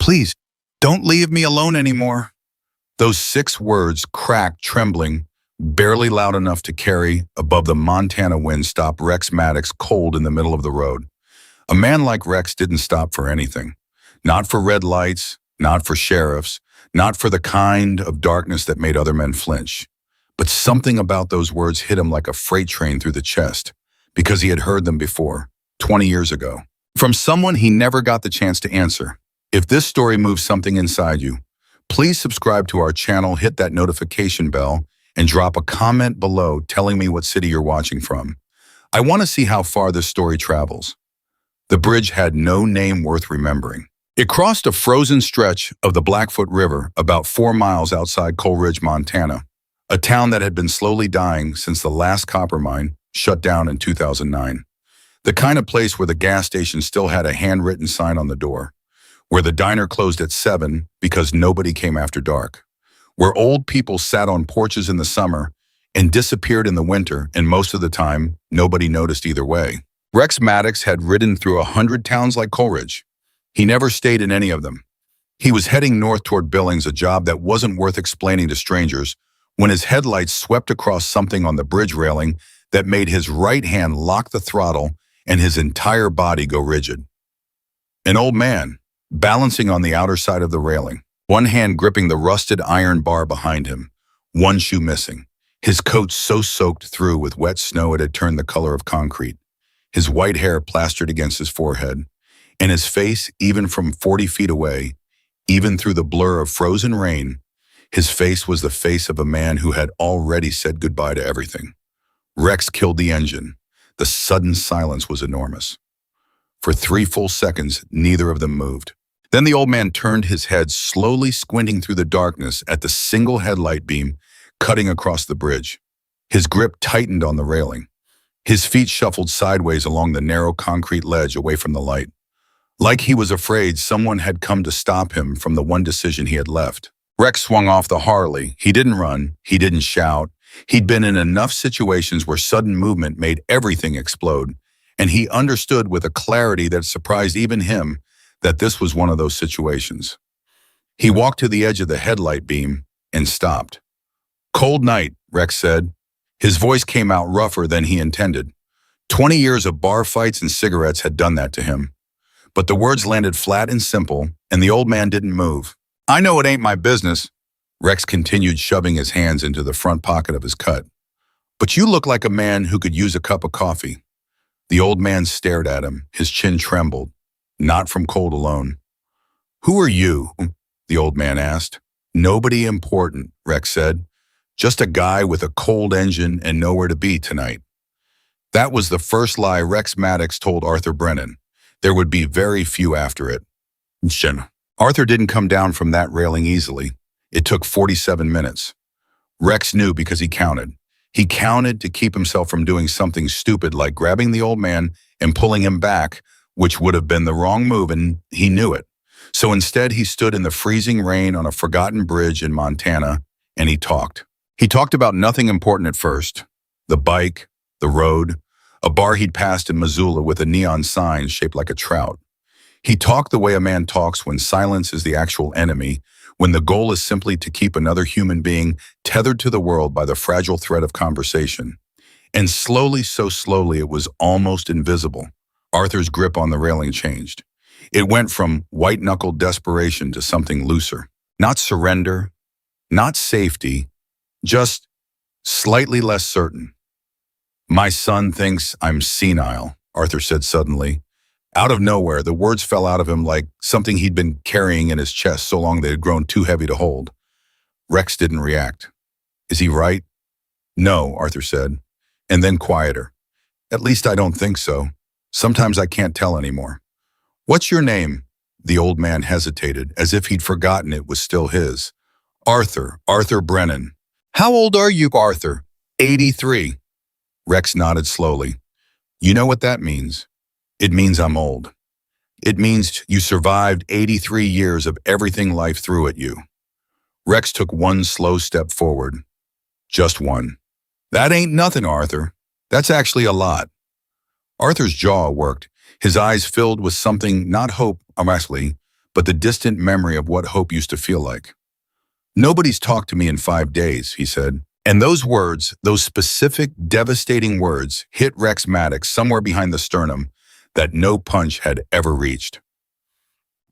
Please, don't leave me alone anymore." Those 6 words, cracked, trembling, barely loud enough to carry above the Montana wind, stopped Rex Maddox cold in the middle of the road. A man like Rex didn't stop for anything. Not for red lights, not for sheriffs, not for the kind of darkness that made other men flinch. But something about those words hit him like a freight train through the chest, because he had heard them before, 20 years ago, from someone he never got the chance to answer. If this story moves something inside you, please subscribe to our channel, hit that notification bell, and drop a comment below telling me what city you're watching from. I want to see how far this story travels. The bridge had no name worth remembering. It crossed a frozen stretch of the Blackfoot River about 4 miles outside Coleridge, Montana, a town that had been slowly dying since the last copper mine shut down in 2009. The kind of place where the gas station still had a handwritten sign on the door, where the diner closed at 7 because nobody came after dark, where old people sat on porches in the summer and disappeared in the winter, and most of the time, nobody noticed either way. Rex Maddox had ridden through 100 towns like Coleridge. He never stayed in any of them. He was heading north toward Billings, a job that wasn't worth explaining to strangers, when his headlights swept across something on the bridge railing that made his right hand lock the throttle and his entire body go rigid. An old man, balancing on the outer side of the railing, one hand gripping the rusted iron bar behind him, one shoe missing, his coat so soaked through with wet snow it had turned the color of concrete, his white hair plastered against his forehead, and his face, even from 40 feet away, even through the blur of frozen rain, his face was the face of a man who had already said goodbye to everything. Rex killed the engine. The sudden silence was enormous. For 3 full seconds, neither of them moved. Then the old man turned his head, slowly squinting through the darkness at the single headlight beam cutting across the bridge. His grip tightened on the railing. His feet shuffled sideways along the narrow concrete ledge away from the light. Like he was afraid someone had come to stop him from the one decision he had left. Rex swung off the Harley. He didn't run. He didn't shout. He'd been in enough situations where sudden movement made everything explode, and he understood with a clarity that surprised even him that this was one of those situations. He walked to the edge of the headlight beam and stopped. "Cold night," Rex said. His voice came out rougher than he intended. 20 years of bar fights and cigarettes had done that to him. But the words landed flat and simple, and the old man didn't move. "I know it ain't my business," Rex continued, shoving his hands into the front pocket of his cut. "But you look like a man who could use a cup of coffee." The old man stared at him. His chin trembled, not from cold alone. "Who are you?" the old man asked. "Nobody important," Rex said. "Just a guy with a cold engine and nowhere to be tonight." That was the first lie Rex Maddox told Arthur Brennan. There would be very few after it. Arthur didn't come down from that railing easily. It took 47 minutes. Rex knew because he counted. He counted to keep himself from doing something stupid like grabbing the old man and pulling him back, which would have been the wrong move, and he knew it. So instead, he stood in the freezing rain on a forgotten bridge in Montana, and he talked. He talked about nothing important at first. The bike, the road, a bar he'd passed in Missoula with a neon sign shaped like a trout. He talked the way a man talks when silence is the actual enemy, when the goal is simply to keep another human being tethered to the world by the fragile thread of conversation. And slowly, so slowly, it was almost invisible. Arthur's grip on the railing changed. It went from white-knuckled desperation to something looser. Not surrender, not safety, just slightly less certain. "My son thinks I'm senile," Arthur said suddenly. Out of nowhere, the words fell out of him like something he'd been carrying in his chest so long they had grown too heavy to hold. Rex didn't react. "Is he right?" "No," Arthur said, and then quieter. "At least I don't think so. Sometimes I can't tell anymore." "What's your name?" The old man hesitated, as if he'd forgotten it was still his. Arthur Brennan." "How old are you, Arthur?" 83. Rex nodded slowly. "You know what that means? It means I'm old. It means you survived 83 years of everything life threw at you." Rex took one slow step forward. Just one. "That ain't nothing, Arthur. That's actually a lot." Arthur's jaw worked, his eyes filled with something, not hope, honestly, but the distant memory of what hope used to feel like. Nobody's talked to me in 5 days, he said. And those words, those specific, devastating words, hit Rex Maddox somewhere behind the sternum that no punch had ever reached.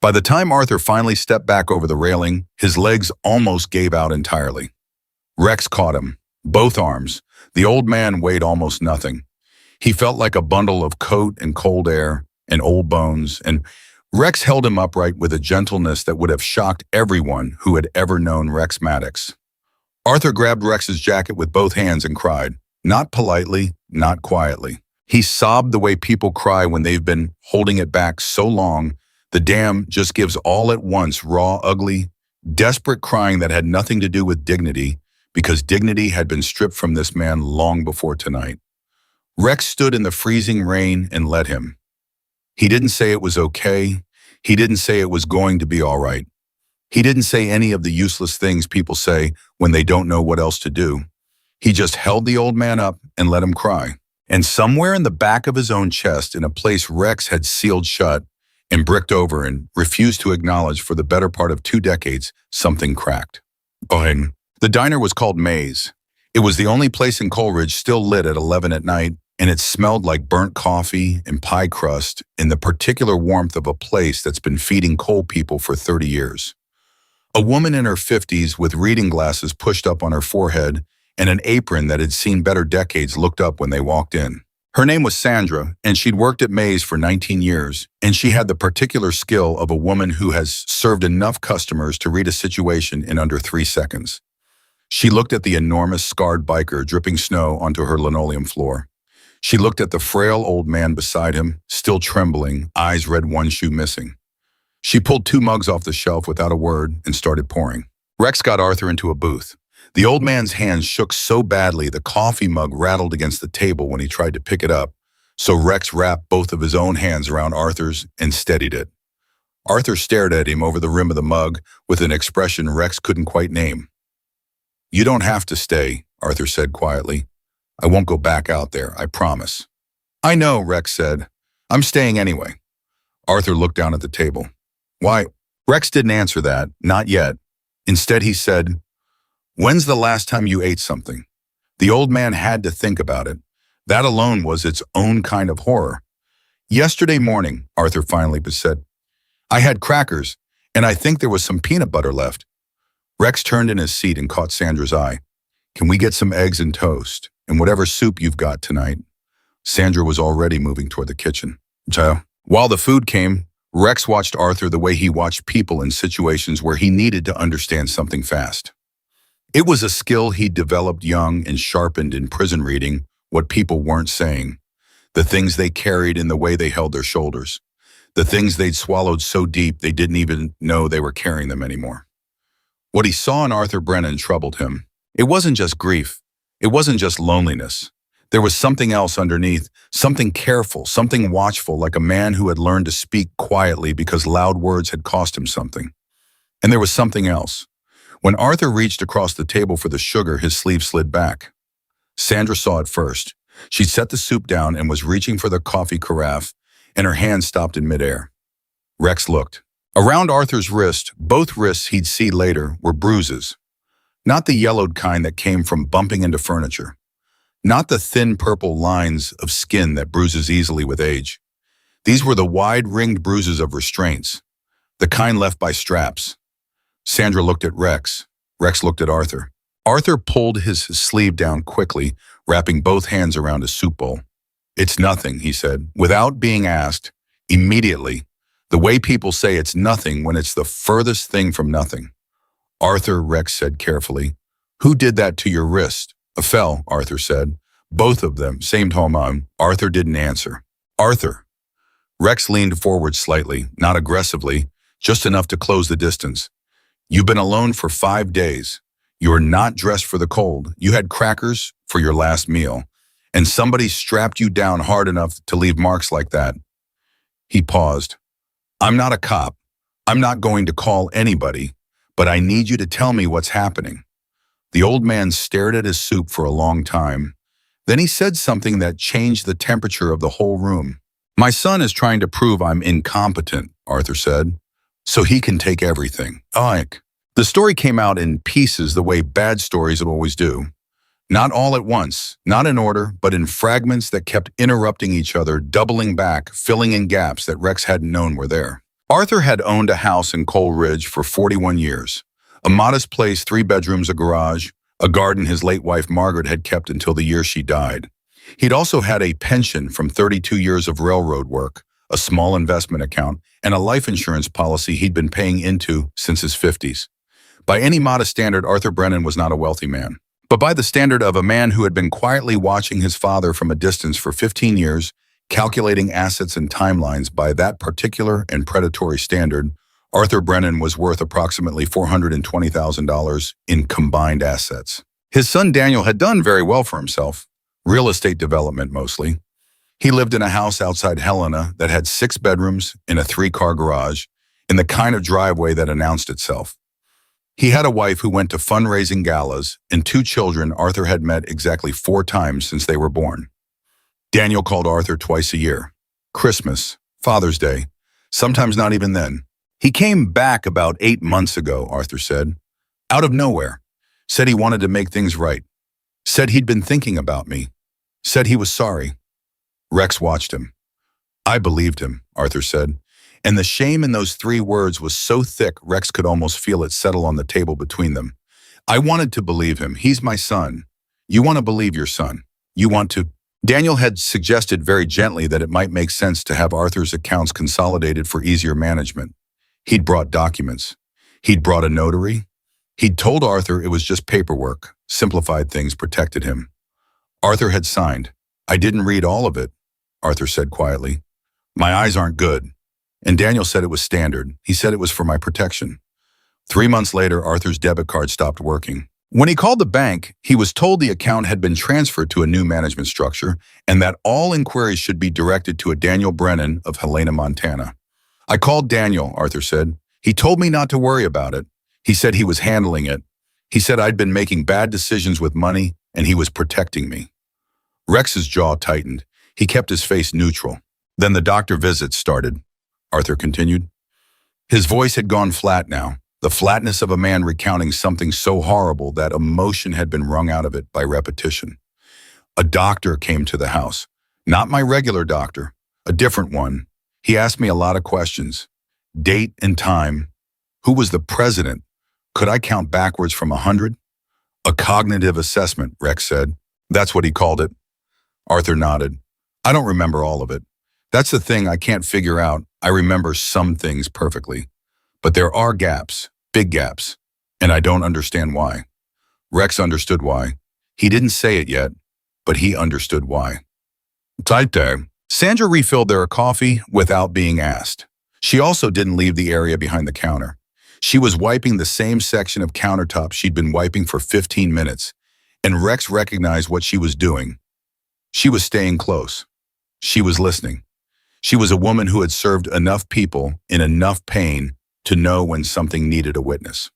By the time Arthur finally stepped back over the railing, his legs almost gave out entirely. Rex caught him, both arms. The old man weighed almost nothing. He felt like a bundle of coat and cold air and old bones, and Rex held him upright with a gentleness that would have shocked everyone who had ever known Rex Maddox. Arthur grabbed Rex's jacket with both hands and cried, not politely, not quietly. He sobbed the way people cry when they've been holding it back so long, the dam just gives all at once, raw, ugly, desperate crying that had nothing to do with dignity, because dignity had been stripped from this man long before tonight. Rex stood in the freezing rain and let him. He didn't say it was okay. He didn't say it was going to be all right. He didn't say any of the useless things people say when they don't know what else to do. He just held the old man up and let him cry. And somewhere in the back of his own chest, in a place Rex had sealed shut and bricked over and refused to acknowledge for the better part of 2 decades, something cracked. Boing. The diner was called Maze. It was the only place in Coleridge still lit at 11 at night, and it smelled like burnt coffee and pie crust in the particular warmth of a place that's been feeding coal people for 30 years. A woman in her 50s with reading glasses pushed up on her forehead and an apron that had seen better decades looked up when they walked in. Her name was Sandra, and she'd worked at Maze for 19 years, and she had the particular skill of a woman who has served enough customers to read a situation in under 3 seconds. She looked at the enormous scarred biker dripping snow onto her linoleum floor. She looked at the frail old man beside him, still trembling, eyes red, one shoe missing. She pulled 2 mugs off the shelf without a word and started pouring. Rex got Arthur into a booth. The old man's hands shook so badly the coffee mug rattled against the table when he tried to pick it up, so Rex wrapped both of his own hands around Arthur's and steadied it. Arthur stared at him over the rim of the mug with an expression Rex couldn't quite name. "You don't have to stay," Arthur said quietly. "I won't go back out there, I promise." "I know," Rex said. "I'm staying anyway." Arthur looked down at the table. "Why?" Rex didn't answer that, not yet. Instead, he said, "When's the last time you ate something?" The old man had to think about it. That alone was its own kind of horror. "Yesterday morning," Arthur finally said. "I had crackers, and I think there was some peanut butter left." Rex turned in his seat and caught Sandra's eye. "Can we get some eggs and toast, and whatever soup you've got tonight?" Sandra was already moving toward the kitchen. While the food came, Rex watched Arthur the way he watched people in situations where he needed to understand something fast. It was a skill he'd developed young and sharpened in prison reading what people weren't saying, the things they carried in the way they held their shoulders, the things they'd swallowed so deep they didn't even know they were carrying them anymore. What he saw in Arthur Brennan troubled him. It wasn't just grief. It wasn't just loneliness. There was something else underneath, something careful, something watchful, like a man who had learned to speak quietly because loud words had cost him something. And there was something else. When Arthur reached across the table for the sugar, his sleeve slid back. Sandra saw it first. She'd set the soup down and was reaching for the coffee carafe, and her hand stopped in midair. Rex looked. Around Arthur's wrist, both wrists he'd see later, were bruises. Not the yellowed kind that came from bumping into furniture. Not the thin purple lines of skin that bruises easily with age. These were the wide ringed bruises of restraints, the kind left by straps. Sandra looked at Rex. Rex looked at Arthur. Arthur pulled his sleeve down quickly, wrapping both hands around his soup bowl. "It's nothing," he said, without being asked, immediately, the way people say it's nothing when it's the furthest thing from nothing. "Arthur," Rex said carefully, "who did that to your wrist?" "A fell," Arthur said. "Both of them, same time." Arthur didn't answer. "Arthur." Rex leaned forward slightly, not aggressively, just enough to close the distance. "You've been alone for 5 days. You're not dressed for the cold. You had crackers for your last meal, and somebody strapped you down hard enough to leave marks like that." He paused. "I'm not a cop. I'm not going to call anybody, but I need you to tell me what's happening." The old man stared at his soup for a long time. Then he said something that changed the temperature of the whole room. "My son is trying to prove I'm incompetent," Arthur said. so he can take everything. Like, the story came out in pieces the way bad stories always do. Not all at once, not in order, but in fragments that kept interrupting each other, doubling back, filling in gaps that Rex hadn't known were there. Arthur had owned a house in Coal Ridge for 41 years. A modest place, 3 bedrooms, a garage, a garden his late wife Margaret had kept until the year she died. He'd also had a pension from 32 years of railroad work, a small investment account, and a life insurance policy he'd been paying into since his 50s. By any modest standard, Arthur Brennan was not a wealthy man. But by the standard of a man who had been quietly watching his father from a distance for 15 years, calculating assets and timelines by that particular and predatory standard, Arthur Brennan was worth approximately $420,000 in combined assets. His son Daniel had done very well for himself, real estate development mostly. He lived in a house outside Helena that had 6 bedrooms and a 3-car garage, in the kind of driveway that announced itself. He had a wife who went to fundraising galas and 2 children Arthur had met exactly 4 times since they were born. Daniel called Arthur twice a year. Christmas, Father's Day, sometimes not even then. He came back about 8 months ago, Arthur said. Out of nowhere. Said he wanted to make things right. Said he'd been thinking about me. Said he was sorry. Rex watched him. I believed him, Arthur said. And the shame in those 3 words was so thick Rex could almost feel it settle on the table between them. I wanted to believe him. He's my son. You want to believe your son. You want to. Daniel had suggested very gently that it might make sense to have Arthur's accounts consolidated for easier management. He'd brought documents. He'd brought a notary. He'd told Arthur it was just paperwork. Simplified things protected him. Arthur had signed. I didn't read all of it, Arthur said quietly. My eyes aren't good. And Daniel said it was standard. He said it was for my protection. 3 months later, Arthur's debit card stopped working. When he called the bank, he was told the account had been transferred to a new management structure and that all inquiries should be directed to a Daniel Brennan of Helena, Montana. I called Daniel, Arthur said. He told me not to worry about it. He said he was handling it. He said I'd been making bad decisions with money and he was protecting me. Rex's jaw tightened. He kept his face neutral. Then the doctor visits started, Arthur continued. His voice had gone flat now, the flatness of a man recounting something so horrible that emotion had been wrung out of it by repetition. A doctor came to the house. Not my regular doctor, a different one. He asked me a lot of questions. Date and time. Who was the president? Could I count backwards from 100? A cognitive assessment, Rex said. That's what he called it. Arthur nodded. I don't remember all of it. That's the thing I can't figure out. I remember some things perfectly. But there are gaps, big gaps, and I don't understand why. Rex understood why. He didn't say it yet, but he understood why. Right there. Sandra refilled their coffee without being asked. She also didn't leave the area behind the counter. She was wiping the same section of countertop she'd been wiping for 15 minutes, and Rex recognized what she was doing. She was staying close. She was listening. She was a woman who had served enough people in enough pain to know when something needed a witness.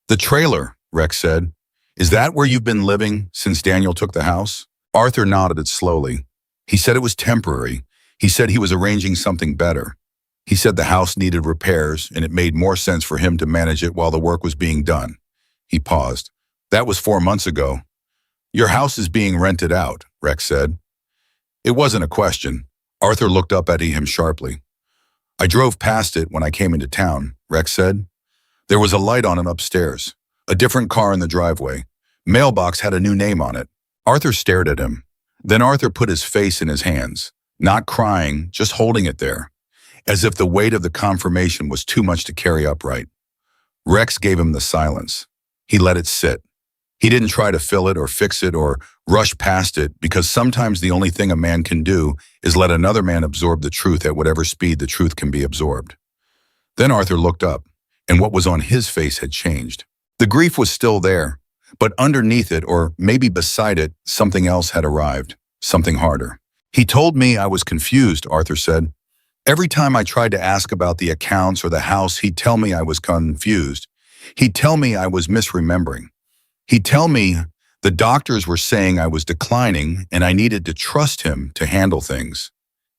The trailer, Rex said. Is that where you've been living since Daniel took the house? Arthur nodded slowly. He said it was temporary. He said he was arranging something better. He said the house needed repairs and it made more sense for him to manage it while the work was being done. He paused. That was 4 months ago. Your house is being rented out, Rex said. It wasn't a question. Arthur looked up at him sharply. I drove past it when I came into town, Rex said. There was a light on it upstairs. A different car in the driveway. Mailbox had a new name on it. Arthur stared at him. Then Arthur put his face in his hands, not crying, just holding it there, as if the weight of the confirmation was too much to carry upright. Rex gave him the silence. He let it sit. He didn't try to fill it or fix it or rush past it, because sometimes the only thing a man can do is let another man absorb the truth at whatever speed the truth can be absorbed. Then Arthur looked up, and what was on his face had changed. The grief was still there, but underneath it, or maybe beside it, something else had arrived, something harder. He told me I was confused, Arthur said. Every time I tried to ask about the accounts or the house, he'd tell me I was confused. He'd tell me I was misremembering. He'd tell me the doctors were saying I was declining and I needed to trust him to handle things.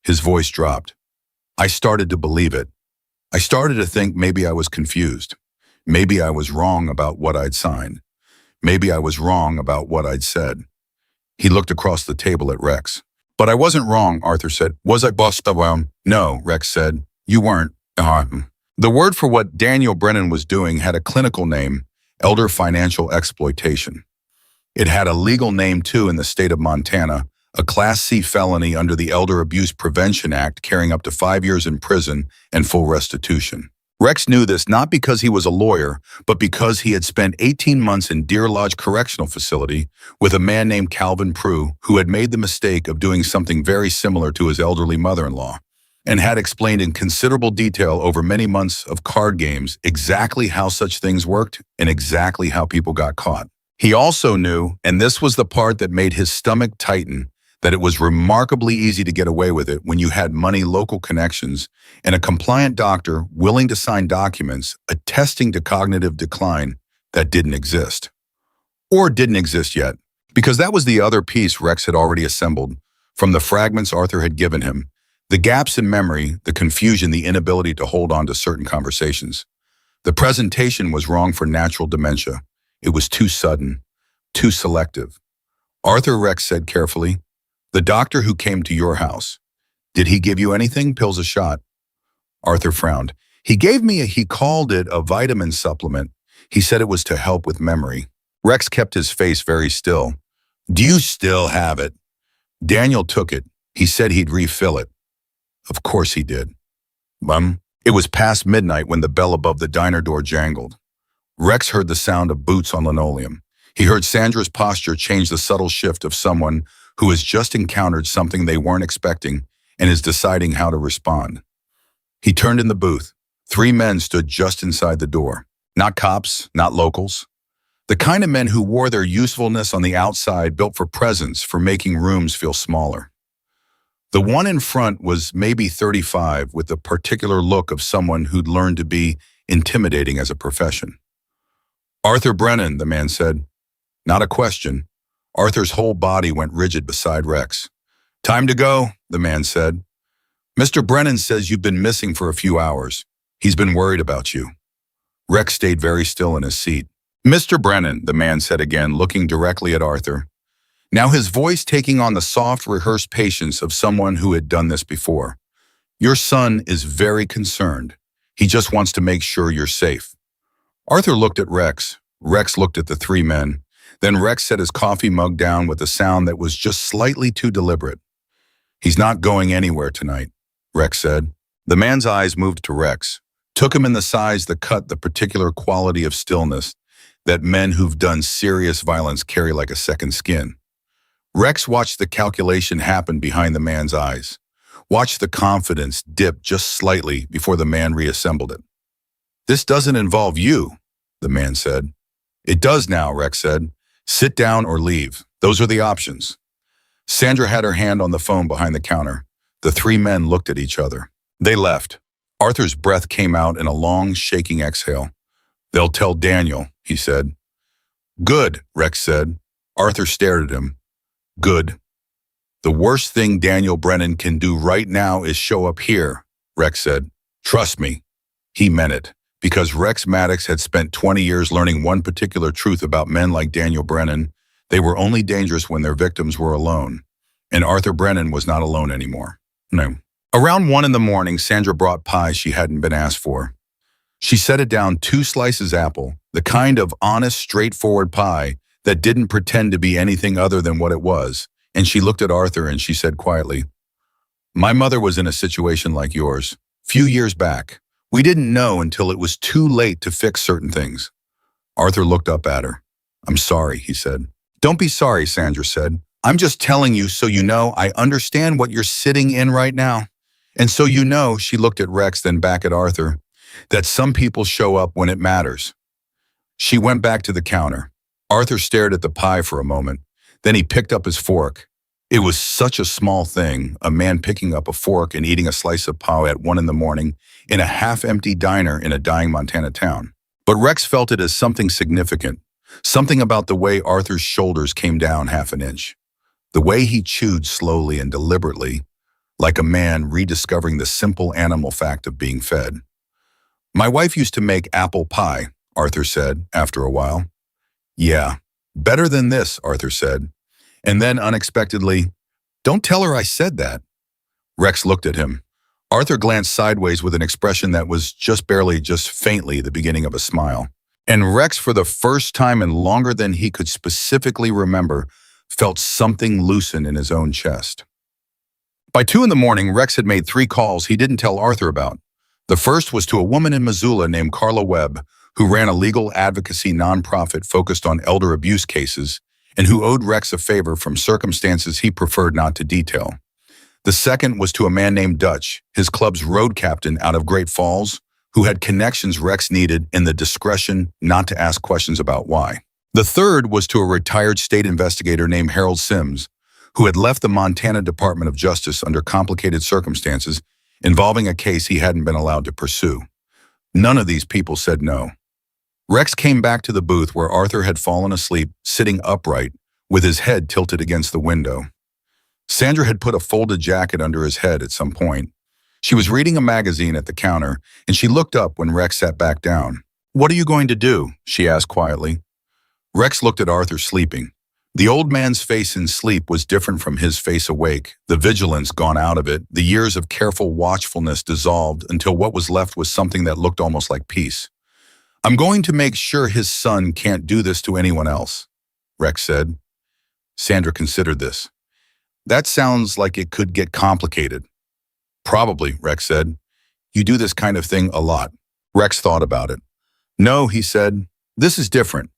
His voice dropped. I started to believe it. I started to think maybe I was confused. Maybe I was wrong about what I'd signed. Maybe I was wrong about what I'd said. He looked across the table at Rex. But I wasn't wrong, Arthur said. Was I bossed around? No, Rex said. You weren't. The word for what Daniel Brennan was doing had a clinical name, elder financial exploitation. It had a legal name too in the state of Montana, a Class C felony under the Elder Abuse Prevention Act carrying up to 5 years in prison and full restitution. Rex knew this not because he was a lawyer, but because he had spent 18 months in Deer Lodge Correctional Facility with a man named Calvin Prue, who had made the mistake of doing something very similar to his elderly mother-in-law, and had explained in considerable detail over many months of card games exactly how such things worked and exactly how people got caught. He also knew, and this was the part that made his stomach tighten, that it was remarkably easy to get away with it when you had money, local connections, and a compliant doctor willing to sign documents attesting to cognitive decline that didn't exist. Or didn't exist yet, because that was the other piece Rex had already assembled from the fragments Arthur had given him, the gaps in memory, the confusion, the inability to hold on to certain conversations. The presentation was wrong for natural dementia. It was too sudden, too selective. Arthur, Rex said carefully, the doctor who came to your house, did he give you anything, pills, a shot? Arthur frowned. He called it a vitamin supplement. He said it was to help with memory. Rex kept his face very still. Do you still have it? Daniel took it. He said he'd refill it. Of course he did. It was past midnight when the bell above the diner door jangled. Rex heard the sound of boots on linoleum. He heard Sandra's posture change, the subtle shift of someone who has just encountered something they weren't expecting and is deciding how to respond. He turned in the booth. 3 men stood just inside the door. Not cops, not locals. The kind of men who wore their usefulness on the outside, built for presence, for making rooms feel smaller. The one in front was maybe 35, with the particular look of someone who'd learned to be intimidating as a profession. Arthur Brennan, the man said. Not a question. Arthur's whole body went rigid beside Rex. Time to go, the man said. Mr. Brennan says you've been missing for a few hours. He's been worried about you. Rex stayed very still in his seat. Mr. Brennan, the man said again, looking directly at Arthur. Now his voice taking on the soft, rehearsed patience of someone who had done this before. Your son is very concerned. He just wants to make sure you're safe. Arthur looked at Rex. Rex looked at the 3 men. Then Rex set his coffee mug down with a sound that was just slightly too deliberate. He's not going anywhere tonight, Rex said. The man's eyes moved to Rex, took him in the size, the cut, the particular quality of stillness that men who've done serious violence carry like a second skin. Rex watched the calculation happen behind the man's eyes, watched the confidence dip just slightly before the man reassembled it. This doesn't involve you, the man said. It does now, Rex said. Sit down or leave. Those are the options. Sandra had her hand on the phone behind the counter. The 3 men looked at each other. They left. Arthur's breath came out in a long, shaking exhale. They'll tell Daniel, he said. Good, Rex said. Arthur stared at him. Good. The worst thing Daniel Brennan can do right now is show up here, Rex said. Trust me. He meant it. Because Rex Maddox had spent 20 years learning one particular truth about men like Daniel Brennan. They were only dangerous when their victims were alone. And Arthur Brennan was not alone anymore. No. Around 1 in the morning, Sandra brought pie she hadn't been asked for. She set it down 2 slices apple, the kind of honest, straightforward pie that didn't pretend to be anything other than what it was. And she looked at Arthur and she said quietly, My mother was in a situation like yours, few years back. We didn't know until it was too late to fix certain things. Arthur looked up at her. I'm sorry, he said. Don't be sorry, Sandra said. I'm just telling you so you know I understand what you're sitting in right now. And so you know, she looked at Rex, then back at Arthur, that some people show up when it matters. She went back to the counter. Arthur stared at the pie for a moment. Then he picked up his fork. It was such a small thing, a man picking up a fork and eating a slice of pie at 1 in the morning in a half-empty diner in a dying Montana town. But Rex felt it as something significant, something about the way Arthur's shoulders came down half an inch, the way he chewed slowly and deliberately, like a man rediscovering the simple animal fact of being fed. My wife used to make apple pie, Arthur said after a while. Yeah, better than this, Arthur said. And then unexpectedly, don't tell her I said that. Rex looked at him. Arthur glanced sideways with an expression that was just faintly the beginning of a smile. And Rex, for the first time in longer than he could specifically remember, felt something loosen in his own chest. By 2 in the morning, Rex had made 3 calls he didn't tell Arthur about. The first was to a woman in Missoula named Carla Webb, who ran a legal advocacy nonprofit focused on elder abuse cases and who owed Rex a favor from circumstances he preferred not to detail. The second was to a man named Dutch, his club's road captain out of Great Falls, who had connections Rex needed and the discretion not to ask questions about why. The third was to a retired state investigator named Harold Sims, who had left the Montana Department of Justice under complicated circumstances involving a case he hadn't been allowed to pursue. None of these people said no. Rex came back to the booth where Arthur had fallen asleep, sitting upright, with his head tilted against the window. Sandra had put a folded jacket under his head at some point. She was reading a magazine at the counter, and she looked up when Rex sat back down. "What are you going to do?" she asked quietly. Rex looked at Arthur sleeping. The old man's face in sleep was different from his face awake, the vigilance gone out of it, the years of careful watchfulness dissolved until what was left was something that looked almost like peace. "I'm going to make sure his son can't do this to anyone else," Rex said. Sandra considered this. "That sounds like it could get complicated." "Probably," Rex said. "You do this kind of thing a lot." Rex thought about it. "No," he said. "This is different."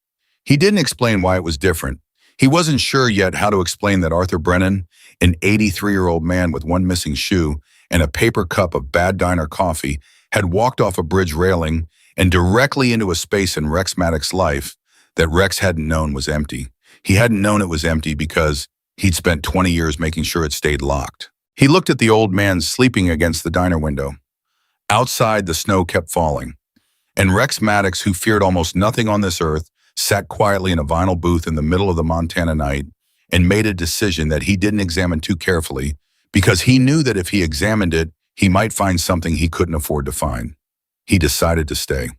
He didn't explain why it was different. He wasn't sure yet how to explain that Arthur Brennan, an 83-year-old man with one missing shoe and a paper cup of bad diner coffee, had walked off a bridge railing and directly into a space in Rex Maddox's life that Rex hadn't known was empty. He hadn't known it was empty because he'd spent 20 years making sure it stayed locked. He looked at the old man sleeping against the diner window. Outside, the snow kept falling, and Rex Maddox, who feared almost nothing on this earth, sat quietly in a vinyl booth in the middle of the Montana night and made a decision that he didn't examine too carefully because he knew that if he examined it, he might find something he couldn't afford to find. He decided to stay.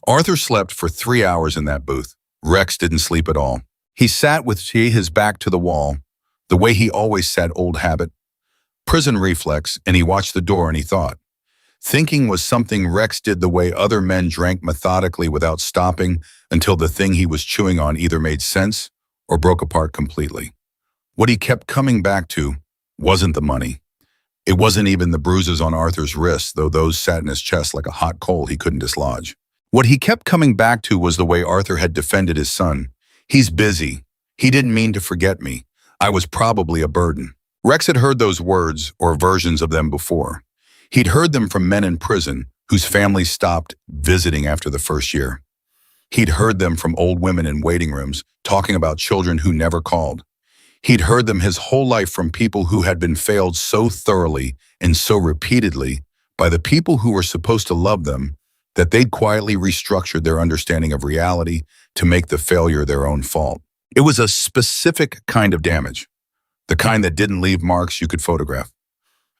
Arthur slept for 3 hours in that booth. Rex didn't sleep at all. He sat with his back to the wall, the way he always sat, old habit, prison reflex, and he watched the door and he thought. Thinking was something Rex did the way other men drank methodically without stopping until the thing he was chewing on either made sense or broke apart completely. What he kept coming back to wasn't the money. It wasn't even the bruises on Arthur's wrists, though those sat in his chest like a hot coal he couldn't dislodge. What he kept coming back to was the way Arthur had defended his son. "He's busy. He didn't mean to forget me. I was probably a burden." Rex had heard those words or versions of them before. He'd heard them from men in prison whose families stopped visiting after the first year. He'd heard them from old women in waiting rooms talking about children who never called. He'd heard them his whole life from people who had been failed so thoroughly and so repeatedly by the people who were supposed to love them that they'd quietly restructured their understanding of reality to make the failure their own fault. It was a specific kind of damage, the kind that didn't leave marks you could photograph.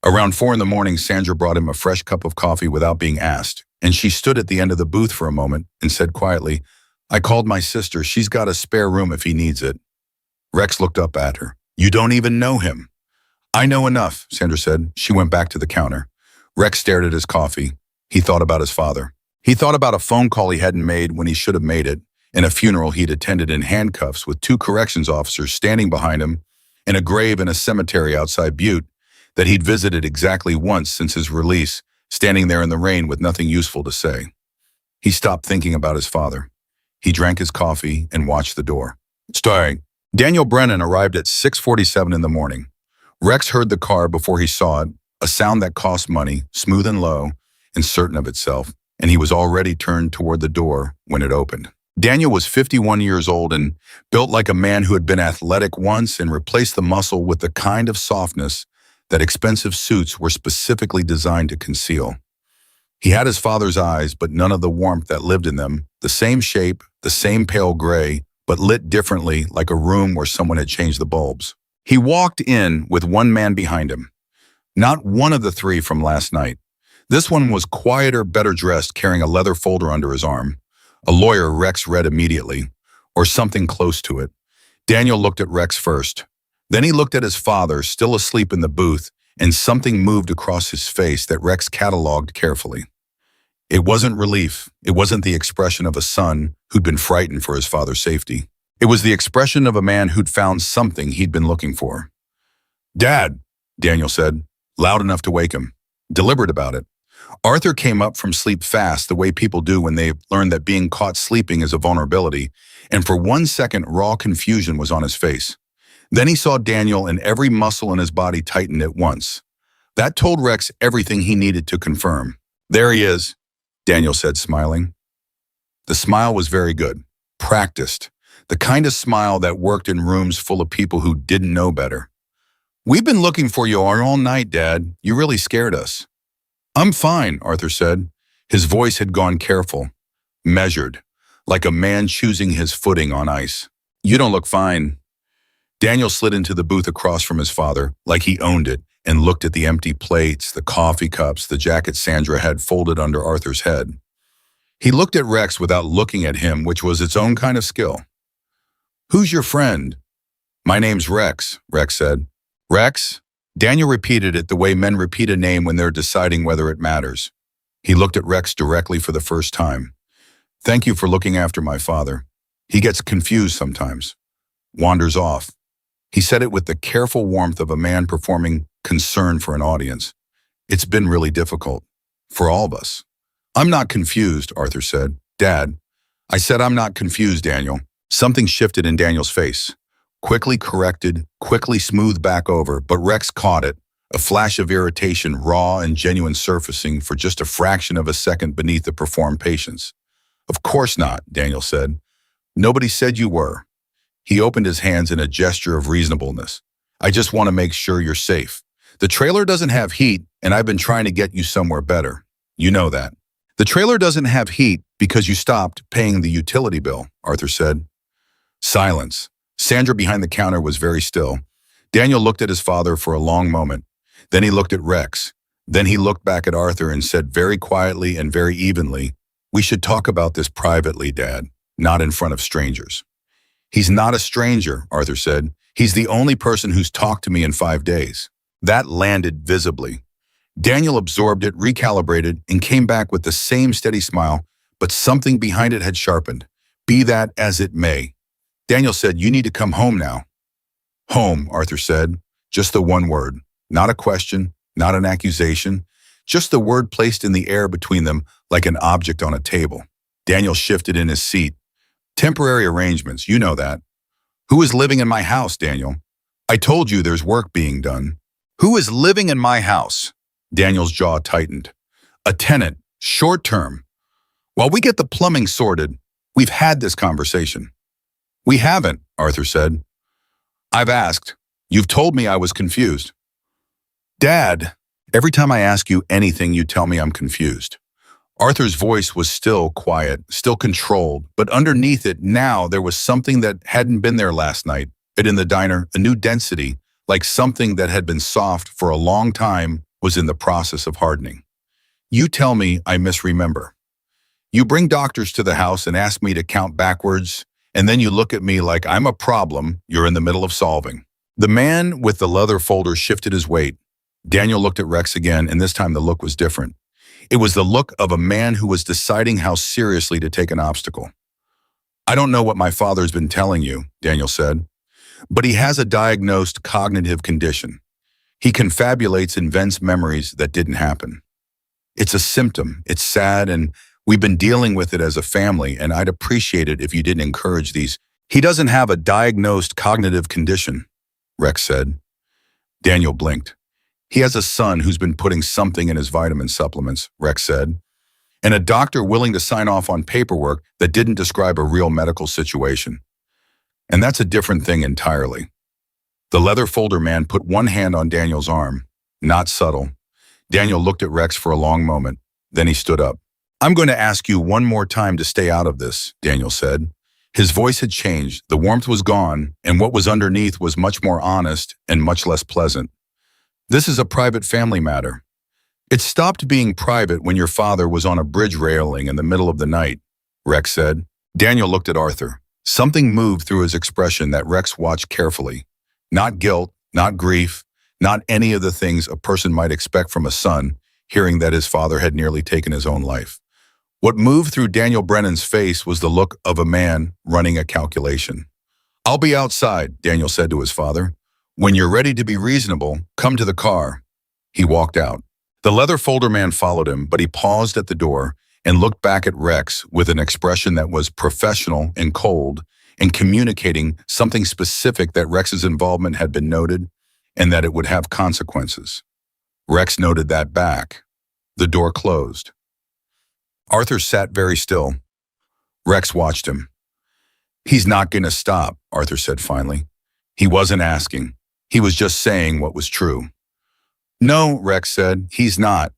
Around 4 in the morning, Sandra brought him a fresh cup of coffee without being asked, and she stood at the end of the booth for a moment and said quietly, "I called my sister. She's got a spare room if he needs it." Rex looked up at her. "You don't even know him." "I know enough," Sandra said. She went back to the counter. Rex stared at his coffee. He thought about his father. He thought about a phone call he hadn't made when he should have made it, and a funeral he'd attended in handcuffs with 2 corrections officers standing behind him, and a grave in a cemetery outside Butte that he'd visited exactly once since his release, standing there in the rain with nothing useful to say. He stopped thinking about his father. He drank his coffee and watched the door. Starring. Daniel Brennan arrived at 6:47 in the morning. Rex heard the car before he saw it, a sound that cost money, smooth and low, and certain of itself, and he was already turned toward the door when it opened. Daniel was 51 years old and built like a man who had been athletic once and replaced the muscle with the kind of softness that expensive suits were specifically designed to conceal. He had his father's eyes, but none of the warmth that lived in them, the same shape, the same pale gray, but lit differently like a room where someone had changed the bulbs. He walked in with one man behind him. Not one of the 3 from last night. This one was quieter, better dressed, carrying a leather folder under his arm. A lawyer, Rex read immediately, or something close to it. Daniel looked at Rex first. Then he looked at his father, still asleep in the booth, and something moved across his face that Rex cataloged carefully. It wasn't relief. It wasn't the expression of a son who'd been frightened for his father's safety. It was the expression of a man who'd found something he'd been looking for. "Dad," Daniel said, loud enough to wake him, deliberate about it. Arthur came up from sleep fast, the way people do when they've learned that being caught sleeping is a vulnerability, and for 1 second, raw confusion was on his face. Then he saw Daniel, and every muscle in his body tightened at once. That told Rex everything he needed to confirm. "There he is," Daniel said, smiling. The smile was very good, practiced, the kind of smile that worked in rooms full of people who didn't know better. "We've been looking for you all night, Dad. You really scared us." "I'm fine," Arthur said. His voice had gone careful, measured, like a man choosing his footing on ice. "You don't look fine." Daniel slid into the booth across from his father, like he owned it, and looked at the empty plates, the coffee cups, the jacket Sandra had folded under Arthur's head. He looked at Rex without looking at him, which was its own kind of skill. "Who's your friend?" "My name's Rex," Rex said. "Rex?" Daniel repeated it the way men repeat a name when they're deciding whether it matters. He looked at Rex directly for the first time. "Thank you for looking after my father. He gets confused sometimes, wanders off." He said it with the careful warmth of a man performing concern for an audience. "It's been really difficult. For all of us." "I'm not confused," Arthur said. "Dad." "I said I'm not confused, Daniel." Something shifted in Daniel's face. Quickly corrected, quickly smoothed back over, but Rex caught it, a flash of irritation, raw and genuine, surfacing for just a fraction of a second beneath the performed patience. "Of course not," Daniel said. "Nobody said you were." He opened his hands in a gesture of reasonableness. "I just want to make sure you're safe. The trailer doesn't have heat, and I've been trying to get you somewhere better. You know that." "The trailer doesn't have heat because you stopped paying the utility bill," Arthur said. Silence. Sandra behind the counter was very still. Daniel looked at his father for a long moment. Then he looked at Rex. Then he looked back at Arthur and said very quietly and very evenly, "We should talk about this privately, Dad, not in front of strangers." "He's not a stranger," Arthur said. "He's the only person who's talked to me in 5 days." That landed visibly. Daniel absorbed it, recalibrated, and came back with the same steady smile, but something behind it had sharpened. "Be that as it may." Daniel said, "You need to come home now." "Home," Arthur said. Just the one word. Not a question, not an accusation. Just the word placed in the air between them like an object on a table. Daniel shifted in his seat. "Temporary arrangements, you know that." "Who is living in my house, Daniel?" "I told you there's work being done." "Who is living in my house?" Daniel's jaw tightened. "A tenant, short term. While we get the plumbing sorted, we've had this conversation." "We haven't," Arthur said. "I've asked. You've told me I was confused." "Dad, every time I ask you anything, you tell me I'm confused." Arthur's voice was still quiet, still controlled, but underneath it now there was something that hadn't been there last night, in the diner, a new density, like something that had been soft for a long time was in the process of hardening. "You tell me I misremember. You bring doctors to the house and ask me to count backwards, and then you look at me like I'm a problem you're in the middle of solving." The man with the leather folder shifted his weight. Daniel looked at Rex again, and this time the look was different. It was the look of a man who was deciding how seriously to take an obstacle. "I don't know what my father's been telling you," Daniel said, "but he has a diagnosed cognitive condition. He confabulates, invents memories that didn't happen. It's a symptom, it's sad, and we've been dealing with it as a family, and I'd appreciate it if you didn't encourage these." "He doesn't have a diagnosed cognitive condition," Rex said. Daniel blinked. "He has a son who's been putting something in his vitamin supplements," Rex said, "and a doctor willing to sign off on paperwork that didn't describe a real medical situation. And that's a different thing entirely." The leather folder man put one hand on Daniel's arm, not subtle. Daniel looked at Rex for a long moment. Then he stood up. "I'm going to ask you one more time to stay out of this," Daniel said. His voice had changed, the warmth was gone, and what was underneath was much more honest and much less pleasant. "This is a private family matter. It stopped being private when your father was on a bridge railing in the middle of the night, Rex said. Daniel looked at Arthur. Something moved through his expression that Rex watched carefully. Not guilt, not grief, not any of the things a person might expect from a son, hearing that his father had nearly taken his own life. What moved through Daniel Brennan's face was the look of a man running a calculation. "I'll be outside," Daniel said to his father. "When you're ready to be reasonable, come to the car." He walked out. The leather folder man followed him, but he paused at the door and looked back at Rex with an expression that was professional and cold and communicating something specific, that Rex's involvement had been noted and that it would have consequences. Rex noted that back. The door closed. Arthur sat very still. Rex watched him. "He's not going to stop," Arthur said finally. He wasn't asking. He was just saying what was true. "No," Rex said, "he's not.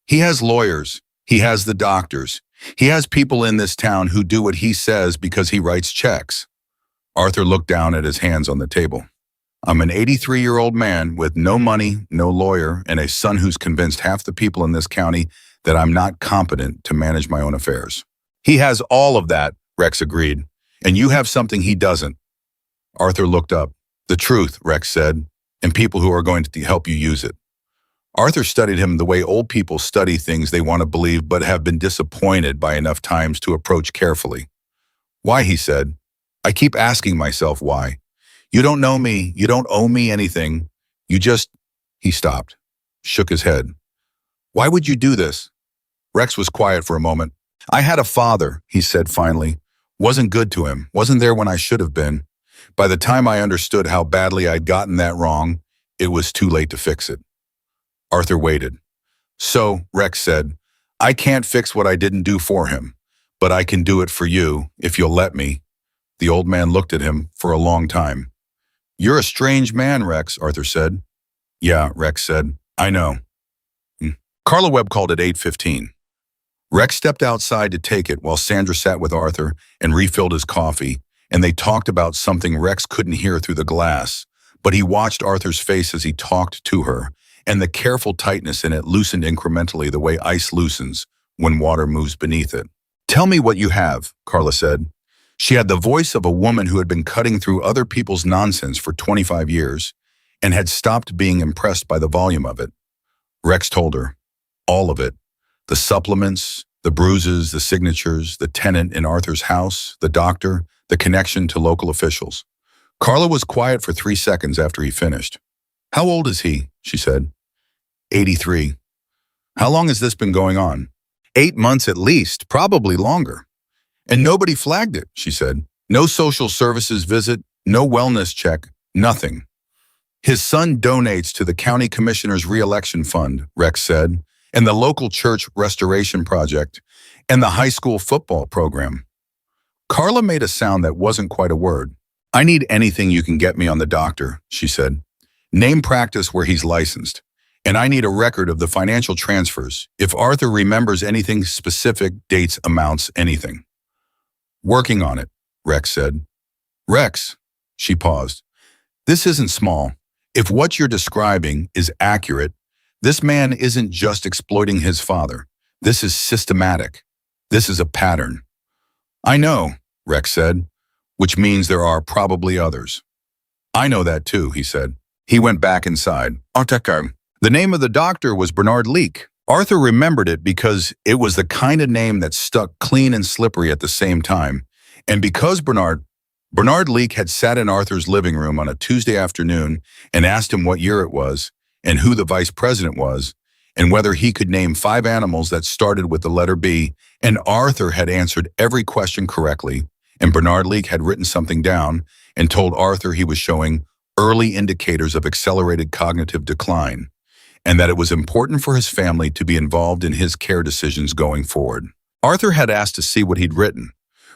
He has lawyers. He has the doctors. He has people in this town who do what he says because he writes checks." Arthur looked down at his hands on the table. "I'm an 83-year-old man with no money, no lawyer, and a son who's convinced half the people in this county that I'm not competent to manage my own affairs." "He has all of that," Rex agreed, "and you have something he doesn't." Arthur looked up. "The truth," Rex said, "and people who are going to help you use it." Arthur studied him the way old people study things they want to believe but have been disappointed by enough times to approach carefully. "Why?" he said. "I keep asking myself why. You don't know me. You don't owe me anything. You just—" He stopped, shook his head. "Why would you do this?" Rex was quiet for a moment. "I had a father," he said finally. "Wasn't good to him. Wasn't there when I should have been. By the time I understood how badly I'd gotten that wrong, it was too late to fix it." Arthur waited. "So," Rex said, "I can't fix what I didn't do for him, but I can do it for you, if you'll let me." The old man looked at him for a long time. "You're a strange man, Rex," Arthur said. "Yeah," Rex said, "I know." Carla Webb called at 8:15. Rex stepped outside to take it while Sandra sat with Arthur and refilled his coffee, and they talked about something Rex couldn't hear through the glass, but he watched Arthur's face as he talked to her, and the careful tightness in it loosened incrementally the way ice loosens when water moves beneath it. "Tell me what you have," Carla said. She had the voice of a woman who had been cutting through other people's nonsense for 25 years and had stopped being impressed by the volume of it. Rex told her. All of it. The supplements, the bruises, the signatures, the tenant in Arthur's house, the doctor, the connection to local officials. Carla was quiet for 3 seconds after he finished. "How old is he?" she said. 83. "How long has this been going on?" 8 months at least, probably longer. "And nobody flagged it," she said. "No social services visit, no wellness check, nothing." "His son donates to the county commissioner's re-election fund," Rex said, "and the local church restoration project, and the high school football program." Carla made a sound that wasn't quite a word. "I need anything you can get me on the doctor," she said. "Name practice where he's licensed. And I need a record of the financial transfers. If Arthur remembers anything specific, dates, amounts, anything." "Working on it," Rex said. "Rex," she paused. "This isn't small. If what you're describing is accurate, this man isn't just exploiting his father. This is systematic. This is a pattern." "I know," Rex said, "which means there are probably others." "I know that too," he said. He went back inside. The name of the doctor was Bernard Leake. Arthur remembered it because it was the kind of name that stuck clean and slippery at the same time. And because Bernard Leake had sat in Arthur's living room on a Tuesday afternoon and asked him what year it was, and who the vice president was, and whether he could name 5 animals that started with the letter B, and Arthur had answered every question correctly, and Bernard Leake had written something down and told Arthur he was showing early indicators of accelerated cognitive decline, and that it was important for his family to be involved in his care decisions going forward. Arthur had asked to see what he'd written.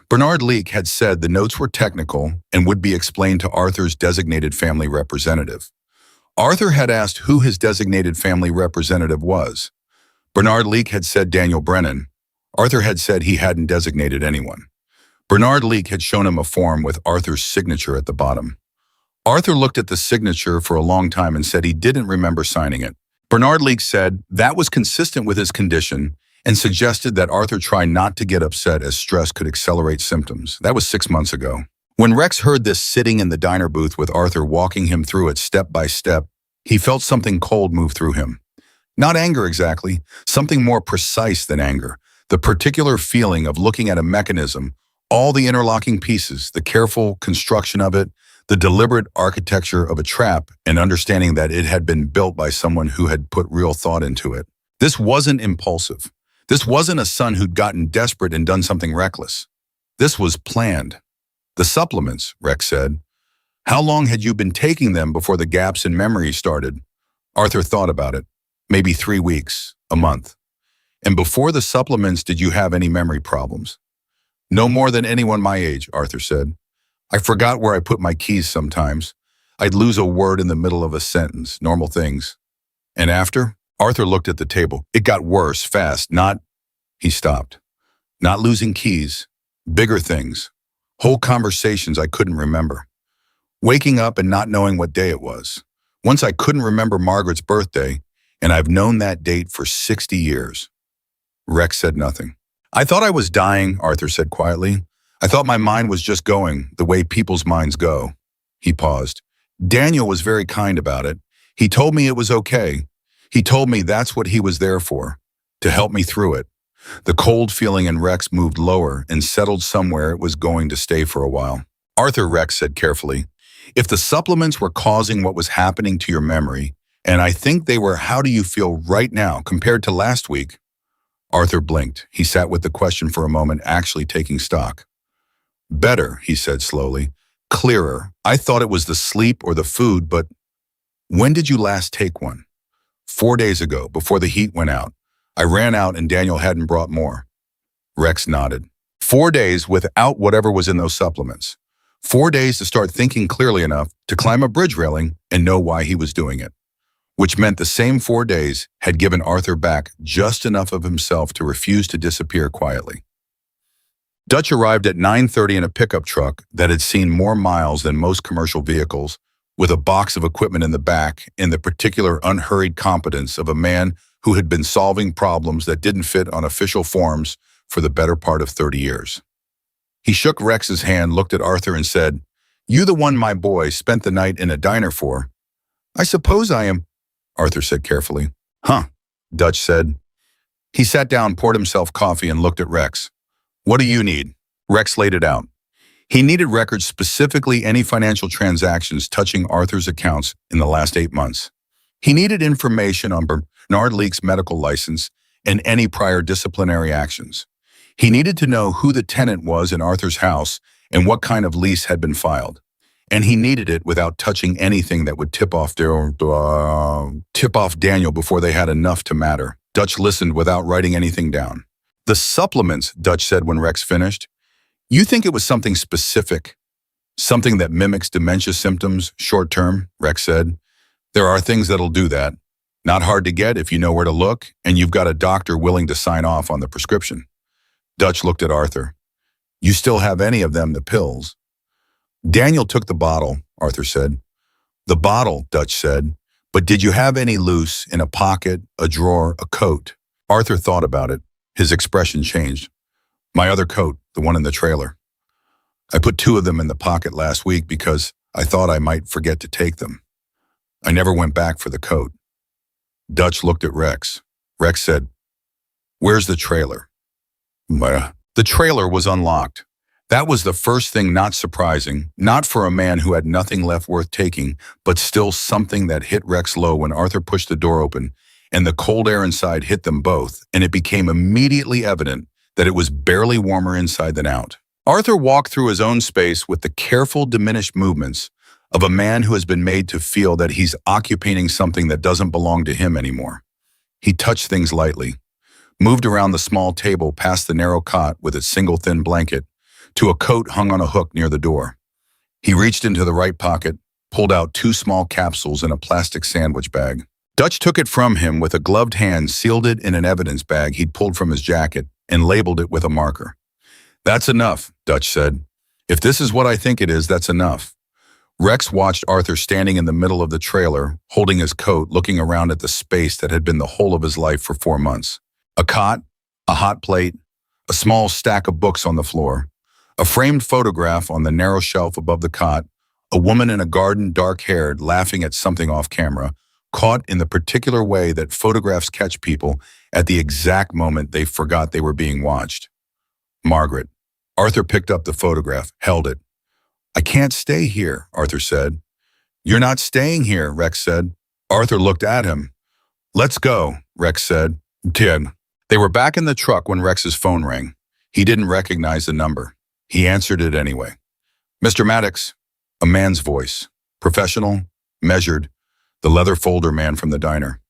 Bernard Leake had said the notes were technical and would be explained to Arthur's designated family representative. Arthur had asked who his designated family representative was. Bernard Leake had said Daniel Brennan. Arthur had said he hadn't designated anyone. Bernard Leake had shown him a form with Arthur's signature at the bottom. Arthur looked at the signature for a long time and said he didn't remember signing it. Bernard Leake said that was consistent with his condition and suggested that Arthur try not to get upset as stress could accelerate symptoms. That was 6 months ago. When Rex heard this sitting in the diner booth with Arthur walking him through it step by step, he felt something cold move through him. Not anger exactly, something more precise than anger. The particular feeling of looking at a mechanism, all the interlocking pieces, the careful construction of it, the deliberate architecture of a trap, and understanding that it had been built by someone who had put real thought into it. This wasn't impulsive. This wasn't a son who'd gotten desperate and done something reckless. This was planned. The supplements, Rex said. How long had you been taking them before the gaps in memory started? Arthur thought about it. Maybe 3 weeks, a month. And before the supplements, did you have any memory problems? No more than anyone my age, Arthur said. I forgot where I put my keys sometimes. I'd lose a word in the middle of a sentence, normal things. And after? Arthur looked at the table. It got worse, fast, He stopped. Not losing keys, bigger things. Whole conversations I couldn't remember. Waking up and not knowing what day it was. Once I couldn't remember Margaret's birthday, and I've known that date for 60 years. Rex said nothing. I thought I was dying, Arthur said quietly. I thought my mind was just going the way people's minds go. He paused. Daniel was very kind about it. He told me it was okay. He told me that's what he was there for, to help me through it. The cold feeling in Rex moved lower and settled somewhere it was going to stay for a while. Arthur, Rex said carefully, if the supplements were causing what was happening to your memory, and I think they were, how do you feel right now compared to last week? Arthur blinked. He sat with the question for a moment, actually taking stock. Better, he said slowly. Clearer. I thought it was the sleep or the food, but when did you last take one? 4 days ago, before the heat went out. I ran out and Daniel hadn't brought more. Rex nodded. 4 days without whatever was in those supplements. 4 days to start thinking clearly enough to climb a bridge railing and know why he was doing it. Which meant the same 4 days had given Arthur back just enough of himself to refuse to disappear quietly. Dutch arrived at 9:30 in a pickup truck that had seen more miles than most commercial vehicles, with a box of equipment in the back and the particular unhurried competence of a man who had been solving problems that didn't fit on official forms for the better part of 30 years. He shook Rex's hand, looked at Arthur and said, You the one my boy spent the night in a diner for? I suppose I am, Arthur said carefully. Huh, Dutch said. He sat down, poured himself coffee and looked at Rex. What do you need? Rex laid it out. He needed records, specifically any financial transactions touching Arthur's accounts in the last 8 months. He needed information on Bernard Leake's medical license and any prior disciplinary actions. He needed to know who the tenant was in Arthur's house and what kind of lease had been filed. And he needed it without touching anything that would tip off Daniel before they had enough to matter. Dutch listened without writing anything down. The supplements, Dutch said when Rex finished. You think it was something specific? Something that mimics dementia symptoms short-term, Rex said. There are things that'll do that. Not hard to get if you know where to look, and you've got a doctor willing to sign off on the prescription. Dutch looked at Arthur. You still have any of them, the pills? Daniel took the bottle, Arthur said. The bottle, Dutch said. But did you have any loose, in a pocket, a drawer, a coat? Arthur thought about it. His expression changed. My other coat, the one in the trailer. I put 2 of them in the pocket last week because I thought I might forget to take them. I never went back for the coat. Dutch looked at Rex. Rex said, Where's the trailer? The trailer was unlocked. That was the first thing, not surprising, not for a man who had nothing left worth taking, but still something that hit Rex low when Arthur pushed the door open and the cold air inside hit them both, and it became immediately evident that it was barely warmer inside than out. Arthur walked through his own space with the careful, diminished movements of a man who has been made to feel that he's occupying something that doesn't belong to him anymore. He touched things lightly, moved around the small table past the narrow cot with its single thin blanket, to a coat hung on a hook near the door. He reached into the right pocket, pulled out 2 small capsules in a plastic sandwich bag. Dutch took it from him with a gloved hand, sealed it in an evidence bag he'd pulled from his jacket, and labeled it with a marker. That's enough, Dutch said. If this is what I think it is, that's enough. Rex watched Arthur standing in the middle of the trailer, holding his coat, looking around at the space that had been the whole of his life for 4 months. A cot, a hot plate, a small stack of books on the floor, a framed photograph on the narrow shelf above the cot, a woman in a garden, dark-haired, laughing at something off camera, caught in the particular way that photographs catch people at the exact moment they forgot they were being watched. Margaret. Arthur picked up the photograph, held it. "I can't stay here," Arthur said. "You're not staying here," Rex said. Arthur looked at him. "Let's go," Rex said. "Did." They were back in the truck when Rex's phone rang. He didn't recognize the number. He answered it anyway. "Mr. Maddox," a man's voice, professional, measured, the leather folder man from the diner.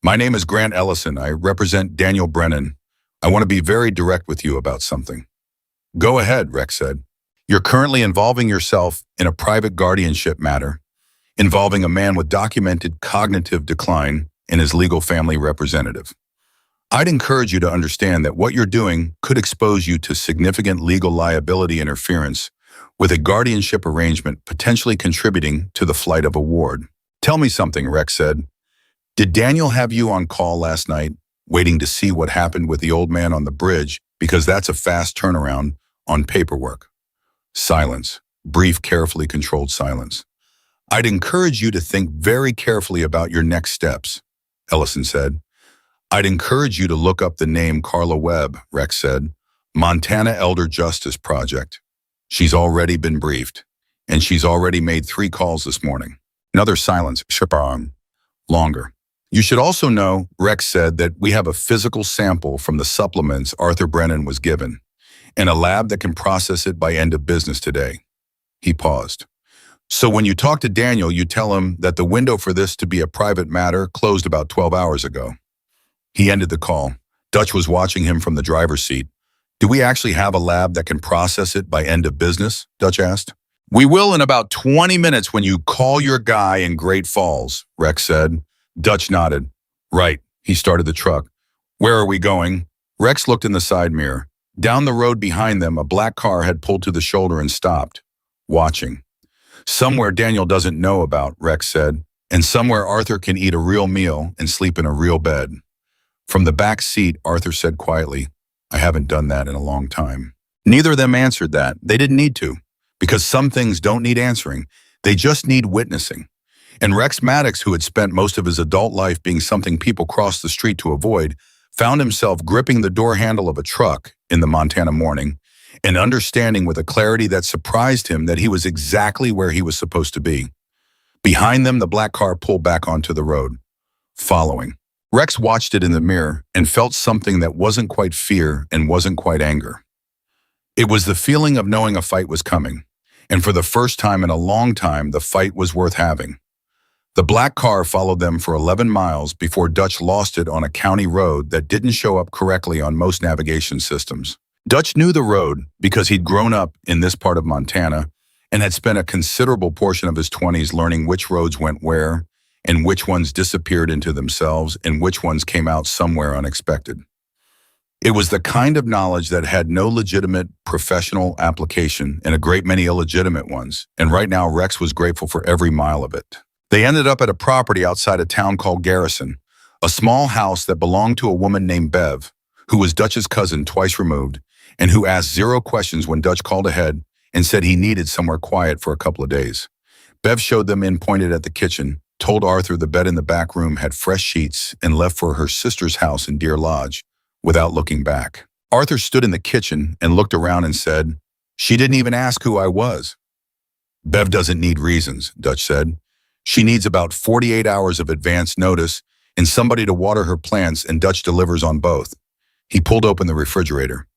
"My name is Grant Ellison. I represent Daniel Brennan. I want to be very direct with you about something." "Go ahead," Rex said. "You're currently involving yourself in a private guardianship matter involving a man with documented cognitive decline and his legal family representative. I'd encourage you to understand that what you're doing could expose you to significant legal liability interference with a guardianship arrangement potentially contributing to the flight of a ward." "Tell me something," Rex said. "Did Daniel have you on call last night, waiting to see what happened with the old man on the bridge, because that's a fast turnaround on paperwork?" Silence. Brief, carefully controlled silence. "I'd encourage you to think very carefully about your next steps," Ellison said. "I'd encourage you to look up the name Carla Webb," Rex said. "Montana Elder Justice Project. She's already been briefed, and she's already made 3 calls this morning." Another silence. Longer. "You should also know," Rex said, "that we have a physical sample from the supplements Arthur Brennan was given, and a lab that can process it by end of business today." He paused. "So when you talk to Daniel, you tell him that the window for this to be a private matter closed about 12 hours ago." He ended the call. Dutch was watching him from the driver's seat. "Do we actually have a lab that can process it by end of business?" Dutch asked. "We will in about 20 minutes when you call your guy in Great Falls," Rex said. Dutch nodded. "Right." He started the truck. "Where are we going?" Rex looked in the side mirror. Down the road behind them, a black car had pulled to the shoulder and stopped, watching. "Somewhere Daniel doesn't know about," Rex said, "and somewhere Arthur can eat a real meal and sleep in a real bed." From the back seat, Arthur said quietly, "I haven't done that in a long time." Neither of them answered that. They didn't need to, because some things don't need answering. They just need witnessing. And Rex Maddox, who had spent most of his adult life being something people crossed the street to avoid, found himself gripping the door handle of a truck in the Montana morning and understanding with a clarity that surprised him that he was exactly where he was supposed to be. Behind them, the black car pulled back onto the road, following. Rex watched it in the mirror and felt something that wasn't quite fear and wasn't quite anger. It was the feeling of knowing a fight was coming, and for the first time in a long time, the fight was worth having. The black car followed them for 11 miles before Dutch lost it on a county road that didn't show up correctly on most navigation systems. Dutch knew the road because he'd grown up in this part of Montana and had spent a considerable portion of his 20s learning which roads went where and which ones disappeared into themselves and which ones came out somewhere unexpected. It was the kind of knowledge that had no legitimate professional application and a great many illegitimate ones, and right now Rex was grateful for every mile of it. They ended up at a property outside a town called Garrison, a small house that belonged to a woman named Bev, who was Dutch's cousin twice removed, and who asked 0 questions when Dutch called ahead and said he needed somewhere quiet for a couple of days. Bev showed them in, pointed at the kitchen, told Arthur the bed in the back room had fresh sheets, and left for her sister's house in Deer Lodge, without looking back. Arthur stood in the kitchen and looked around and said, "She didn't even ask who I was." "Bev doesn't need reasons," Dutch said. "She needs about 48 hours of advance notice and somebody to water her plants, and Dutch delivers on both." He pulled open the refrigerator.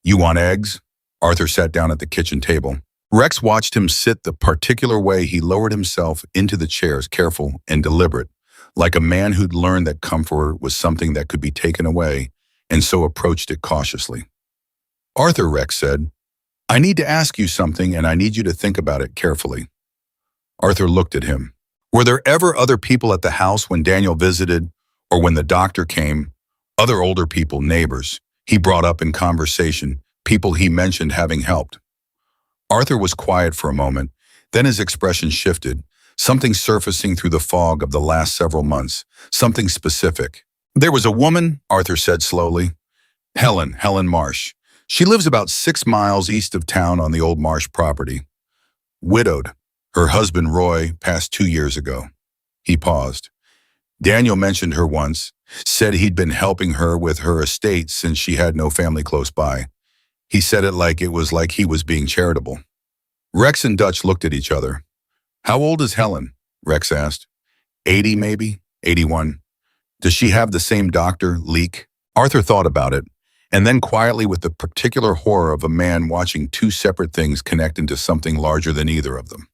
"You want eggs?" Arthur sat down at the kitchen table. Rex watched him sit the particular way he lowered himself into the chairs, careful and deliberate, like a man who'd learned that comfort was something that could be taken away, and so approached it cautiously. "Arthur," Rex said, "I need to ask you something, and I need you to think about it carefully." Arthur looked at him. "Were there ever other people at the house when Daniel visited, or when the doctor came? Other older people, neighbors, he brought up in conversation, people he mentioned having helped?" Arthur was quiet for a moment, Then his expression shifted, something surfacing through the fog of the last several months, something specific. There was a woman, Arthur said slowly. Helen Marsh. She lives about 6 miles east of town on the old Marsh property. Widowed. Her husband, Roy, passed 2 years ago. He paused. Daniel mentioned her once, said he'd been helping her with her estate since she had no family close by. He said it like it was like he was being charitable. Rex and Dutch looked at each other. How old is Helen? Rex asked. 80 maybe? 81. Does she have the same doctor, Leek? Arthur thought about it, and then quietly with the particular horror of a man watching two separate things connect into something larger than either of them.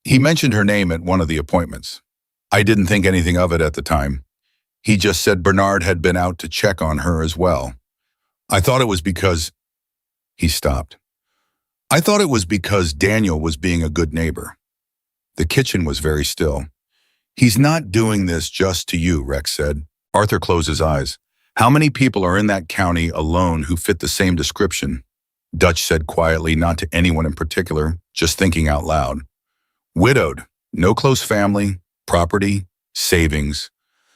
He mentioned her name at one of the appointments. I didn't think anything of it at the time. He just said Bernard had been out to check on her as well. I thought it was because... He stopped. I thought it was because Daniel was being a good neighbor. The kitchen was very still. He's not doing this just to you, Rex said. Arthur closed his eyes. How many people are in that county alone who fit the same description? Dutch said quietly, not to anyone in particular, just thinking out loud. Widowed, no close family, property, savings.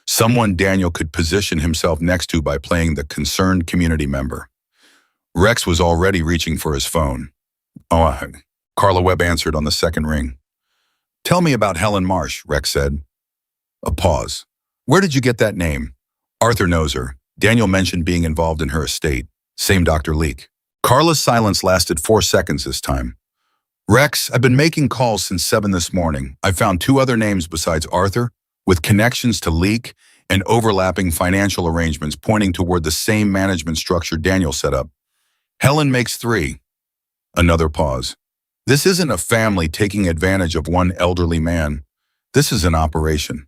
Someone Daniel could position himself next to by playing the concerned community member. Rex was already reaching for his phone. Carla Webb answered on the second ring. Tell me about Helen Marsh, Rex said. A pause. Where did you get that name? Arthur knows her. Daniel mentioned being involved in her estate. Same Dr. Leek. Carla's silence lasted 4 seconds this time. Rex, I've been making calls since 7 this morning. I found 2 other names besides Arthur, with connections to Leek and overlapping financial arrangements pointing toward the same management structure Daniel set up. Helen makes 3. Another pause. This isn't a family taking advantage of one elderly man. This is an operation.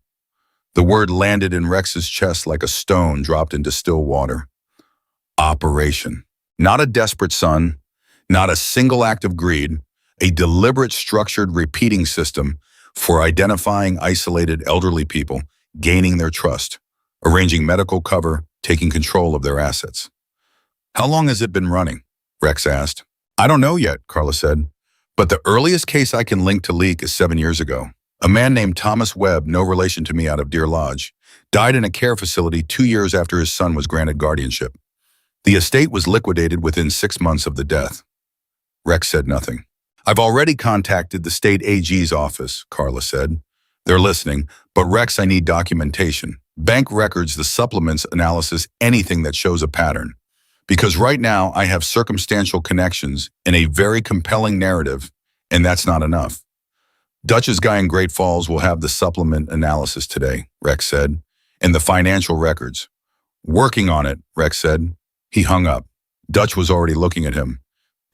The word landed in Rex's chest like a stone dropped into still water. Operation. Not a desperate son, not a single act of greed, a deliberate structured repeating system for identifying isolated elderly people, gaining their trust, arranging medical cover, taking control of their assets. How long has it been running? Rex asked. I don't know yet, Carla said, but the earliest case I can link to Leek is 7 years ago. A man named Thomas Webb, no relation to me out of Deer Lodge, died in a care facility 2 years after his son was granted guardianship. The estate was liquidated within 6 months of the death. Rex said nothing. I've already contacted the state AG's office, Carla said. They're listening, but Rex, I need documentation. Bank records, the supplements analysis, anything that shows a pattern. Because right now I have circumstantial connections in a very compelling narrative, and that's not enough. Dutch's guy in Great Falls will have the supplement analysis today, Rex said, and the financial records. Working on it, Rex said. He hung up. Dutch was already looking at him.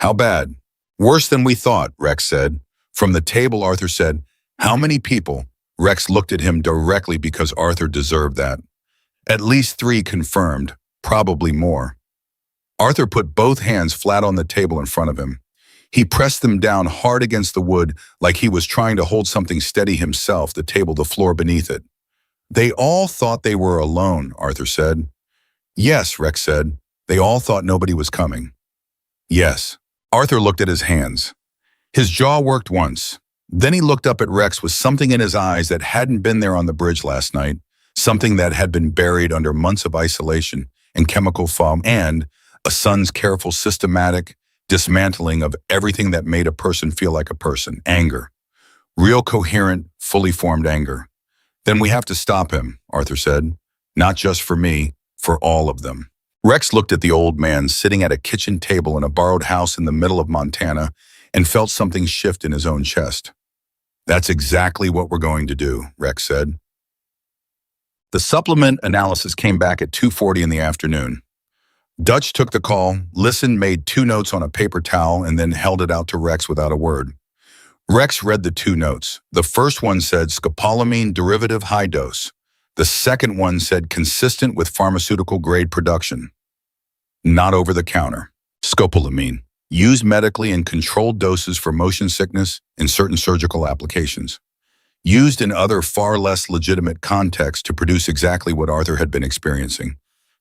How bad? Worse than we thought, Rex said. From the table, Arthur said, how many people? Rex looked at him directly because Arthur deserved that. At least 3 confirmed, probably more. Arthur put both hands flat on the table in front of him. He pressed them down hard against the wood like he was trying to hold something steady himself, the table, the floor beneath it. They all thought they were alone, Arthur said. Yes, Rex said. They all thought nobody was coming. Yes. Arthur looked at his hands. His jaw worked once. Then he looked up at Rex with something in his eyes that hadn't been there on the bridge last night, something that had been buried under months of isolation and chemical fog, and a son's careful, systematic dismantling of everything that made a person feel like a person. Anger. Real coherent, fully formed anger. Then we have to stop him, Arthur said. Not just for me, for all of them. Rex looked at the old man sitting at a kitchen table in a borrowed house in the middle of Montana and felt something shift in his own chest. That's exactly what we're going to do, Rex said. The supplement analysis came back at 2:40 in the afternoon. Dutch took the call, listened, made 2 notes on a paper towel, and then held it out to Rex without a word. Rex read the 2 notes. The first one said scopolamine derivative high dose. The second one said consistent with pharmaceutical grade production. Not over the counter. Scopolamine. Used medically in controlled doses for motion sickness and certain surgical applications. Used in other far less legitimate contexts to produce exactly what Arthur had been experiencing.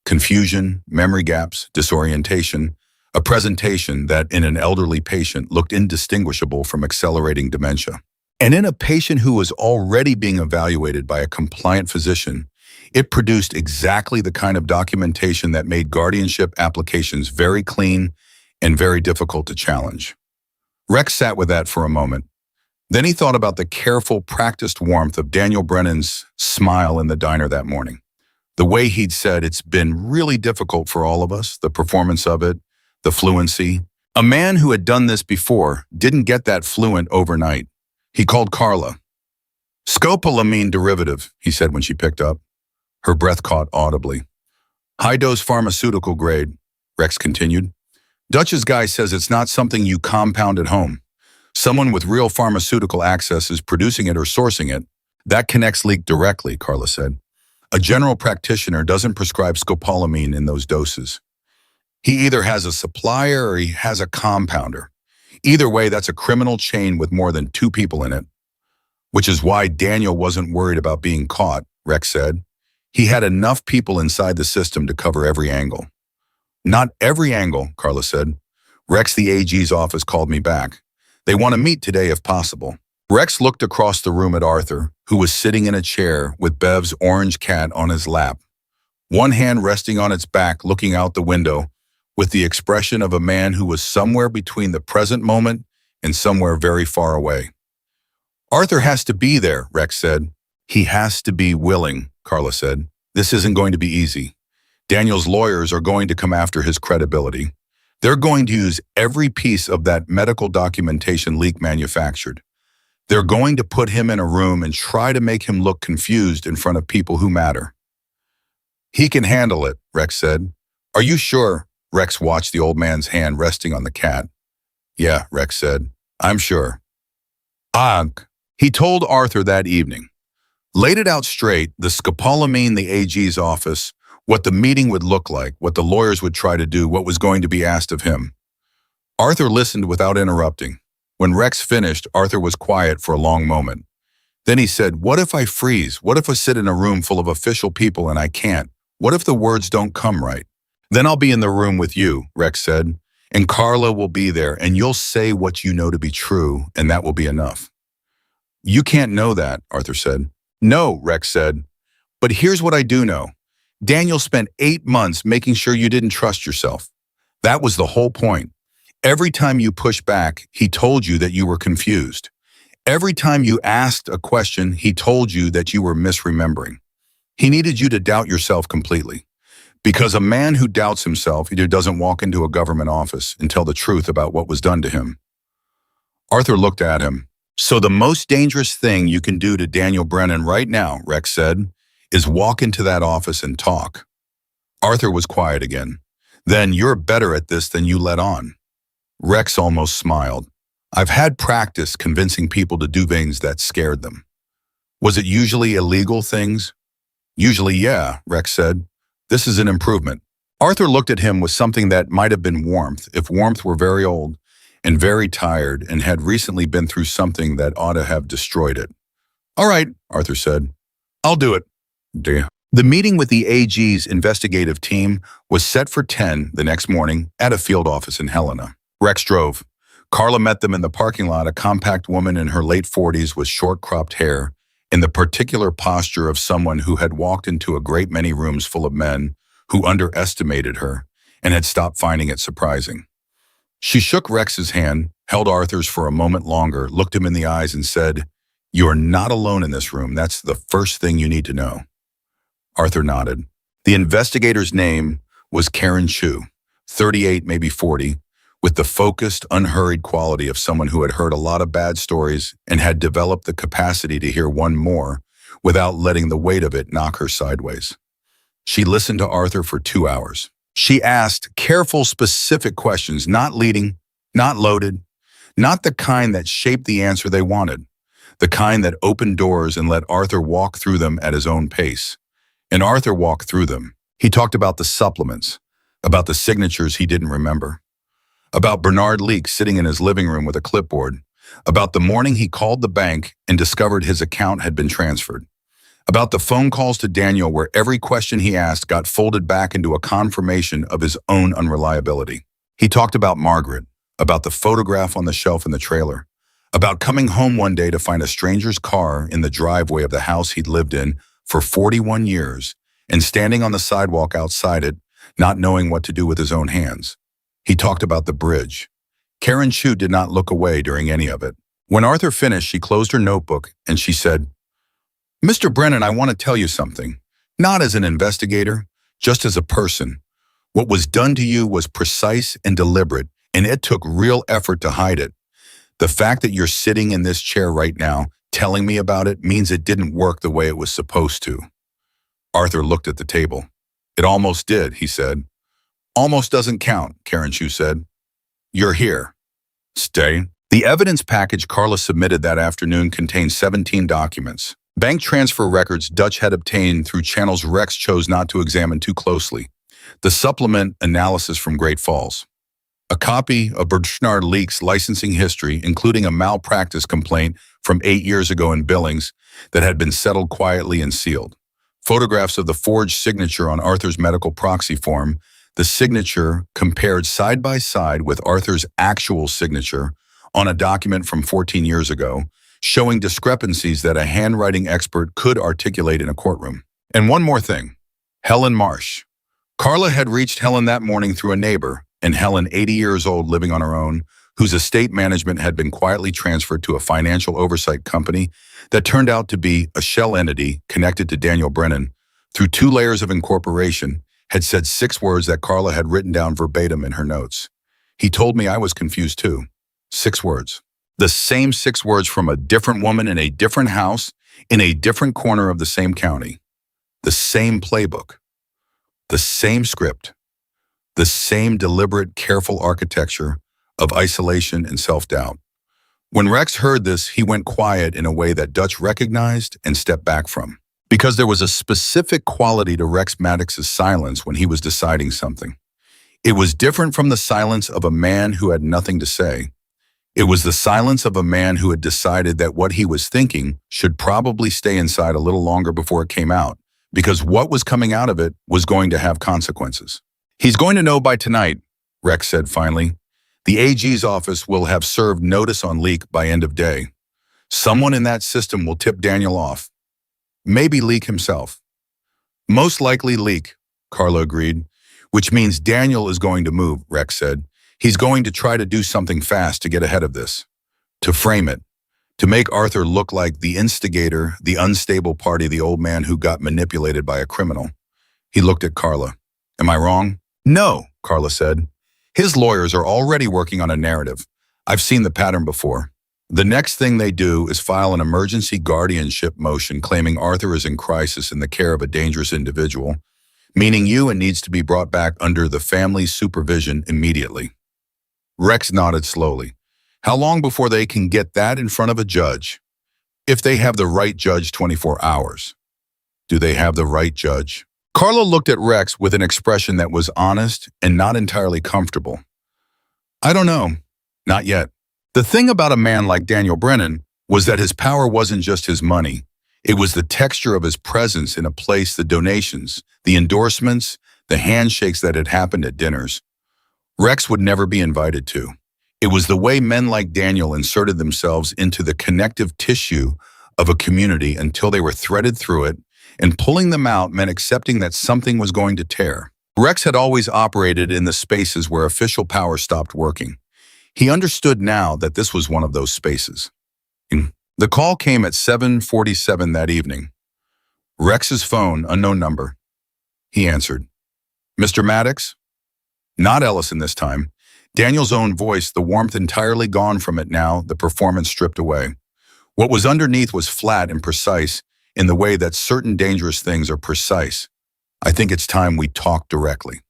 Confusion, memory gaps, disorientation, a presentation that in an elderly patient looked indistinguishable from accelerating dementia. And in a patient who was already being evaluated by a compliant physician, it produced exactly the kind of documentation that made guardianship applications very clean and very difficult to challenge. Rex sat with that for a moment. Then he thought about the careful, practiced warmth of Daniel Brennan's smile in the diner that morning. The way he'd said it's been really difficult for all of us, the performance of it, the fluency. A man who had done this before didn't get that fluent overnight. He called Carla. Scopolamine derivative, he said when she picked up. Her breath caught audibly. High-dose pharmaceutical grade, Rex continued. Dutch's guy says it's not something you compound at home. Someone with real pharmaceutical access is producing it or sourcing it. That connects leak directly, Carla said. A general practitioner doesn't prescribe scopolamine in those doses. He either has a supplier or he has a compounder. Either way, that's a criminal chain with more than 2 people in it. Which is why Daniel wasn't worried about being caught, Rex said. He had enough people inside the system to cover every angle. Not every angle, Carla said. Rex, the AG's office, called me back. They want to meet today if possible. Rex looked across the room at Arthur, who was sitting in a chair with Bev's orange cat on his lap. One hand resting on its back, looking out the window, with the expression of a man who was somewhere between the present moment and somewhere very far away. Arthur has to be there, Rex said. He has to be willing, Carla said. This isn't going to be easy. Daniel's lawyers are going to come after his credibility. They're going to use every piece of that medical documentation leak manufactured. They're going to put him in a room and try to make him look confused in front of people who matter. He can handle it, Rex said. Are you sure? Rex watched the old man's hand resting on the cat. Yeah, Rex said. I'm sure. He told Arthur that evening. Laid it out straight, the scopolamine, the AG's office, what the meeting would look like, what the lawyers would try to do, what was going to be asked of him. Arthur listened without interrupting. When Rex finished, Arthur was quiet for a long moment. Then he said, what if I freeze? What if I sit in a room full of official people and I can't? What if the words don't come right? Then I'll be in the room with you, Rex said, and Carla will be there, and you'll say what you know to be true, and that will be enough. You can't know that, Arthur said. No, Rex said, but here's what I do know. Daniel spent 8 months making sure you didn't trust yourself. That was the whole point. Every time you pushed back, he told you that you were confused. Every time you asked a question, he told you that you were misremembering. He needed you to doubt yourself completely. Because a man who doubts himself either doesn't walk into a government office and tell the truth about what was done to him. Arthur looked at him. So the most dangerous thing you can do to Daniel Brennan right now, Rex said, is walk into that office and talk. Arthur was quiet again. Then you're better at this than you let on. Rex almost smiled. I've had practice convincing people to do things that scared them. Was it usually illegal things? Usually, yeah, Rex said. This is an improvement. Arthur looked at him with something that might have been warmth, if warmth were very old and very tired and had recently been through something that ought to have destroyed it. All right, Arthur said. I'll do it. The meeting with the AG's investigative team was set for 10 the next morning at a field office in Helena. Rex drove. Carla met them in the parking lot, a compact woman in her late 40s with short-cropped hair, in the particular posture of someone who had walked into a great many rooms full of men who underestimated her and had stopped finding it surprising. She shook Rex's hand, held Arthur's for a moment longer, looked him in the eyes and said, "You're not alone in this room. That's the first thing you need to know." Arthur nodded. The investigator's name was Karen Chu, 38, maybe 40, with the focused, unhurried quality of someone who had heard a lot of bad stories and had developed the capacity to hear one more without letting the weight of it knock her sideways. She listened to Arthur for 2 hours. She asked careful, specific questions, not leading, not loaded, not the kind that shaped the answer they wanted, the kind that opened doors and let Arthur walk through them at his own pace. And Arthur walked through them. He talked about the supplements, about the signatures he didn't remember, about Bernard Leake sitting in his living room with a clipboard, about the morning he called the bank and discovered his account had been transferred, about the phone calls to Daniel where every question he asked got folded back into a confirmation of his own unreliability. He talked about Margaret, about the photograph on the shelf in the trailer, about coming home one day to find a stranger's car in the driveway of the house he'd lived in for 41 years and standing on the sidewalk outside it, not knowing what to do with his own hands. He talked about the bridge. Karen Chu did not look away during any of it. When Arthur finished, she closed her notebook and she said, "Mr. Brennan, I want to tell you something. Not as an investigator, just as a person. What was done to you was precise and deliberate, and it took real effort to hide it. The fact that you're sitting in this chair right now, telling me about it, means it didn't work the way it was supposed to." Arthur looked at the table. "It almost did," he said. "Almost doesn't count," Karen Chu said. "You're here. Stay." The evidence package Carla submitted that afternoon contained 17 documents. Bank transfer records Dutch had obtained through channels Rex chose not to examine too closely. The supplement analysis from Great Falls. A copy of Bernard Leake's licensing history, including a malpractice complaint from 8 years ago in Billings that had been settled quietly and sealed. Photographs of the forged signature on Arthur's medical proxy form, the signature compared side by side with Arthur's actual signature on a document from 14 years ago, showing discrepancies that a handwriting expert could articulate in a courtroom. And one more thing, Helen Marsh. Carla had reached Helen that morning through a neighbor, and Helen, 80 years old, living on her own, whose estate management had been quietly transferred to a financial oversight company that turned out to be a shell entity connected to Daniel Brennan, through 2 layers of incorporation, had said 6 words that Carla had written down verbatim in her notes. "He told me I was confused too." 6 words. The same 6 words from a different woman in a different house, in a different corner of the same county. The same playbook. The same script. The same deliberate, careful architecture of isolation and self-doubt. When Rex heard this, he went quiet in a way that Dutch recognized and stepped back from. Because there was a specific quality to Rex Maddox's silence when he was deciding something. It was different from the silence of a man who had nothing to say. It was the silence of a man who had decided that what he was thinking should probably stay inside a little longer before it came out, because what was coming out of it was going to have consequences. "He's going to know by tonight," Rex said finally. "The AG's office will have served notice on Leake by end of day. Someone in that system will tip Daniel off. Maybe Leake himself." "Most likely Leake," Carla agreed. "Which means Daniel is going to move," Rex said. "He's going to try to do something fast to get ahead of this. To frame it. To make Arthur look like the instigator, the unstable party, the old man who got manipulated by a criminal." He looked at Carla. "Am I wrong?" "No," Carla said. "His lawyers are already working on a narrative. I've seen the pattern before. The next thing they do is file an emergency guardianship motion claiming Arthur is in crisis in the care of a dangerous individual, meaning you and needs to be brought back under the family's supervision immediately." Rex nodded slowly. "How long before they can get that in front of a judge? If they have the right judge, 24 hours. Do they have the right judge?" Carla looked at Rex with an expression that was honest and not entirely comfortable. "I don't know. Not yet." The thing about a man like Daniel Brennan was that his power wasn't just his money. It was the texture of his presence in a place, the donations, the endorsements, the handshakes that had happened at dinners. Rex would never be invited to. It was the way men like Daniel inserted themselves into the connective tissue of a community until they were threaded through it, and pulling them out meant accepting that something was going to tear. Rex had always operated in the spaces where official power stopped working. He understood now that this was one of those spaces. The call came at 7:47 that evening. Rex's phone, unknown number. He answered. "Mr. Maddox?" Not Ellison this time. Daniel's own voice, the warmth entirely gone from it now, the performance stripped away. What was underneath was flat and precise in the way that certain dangerous things are precise. "I think it's time we talk directly."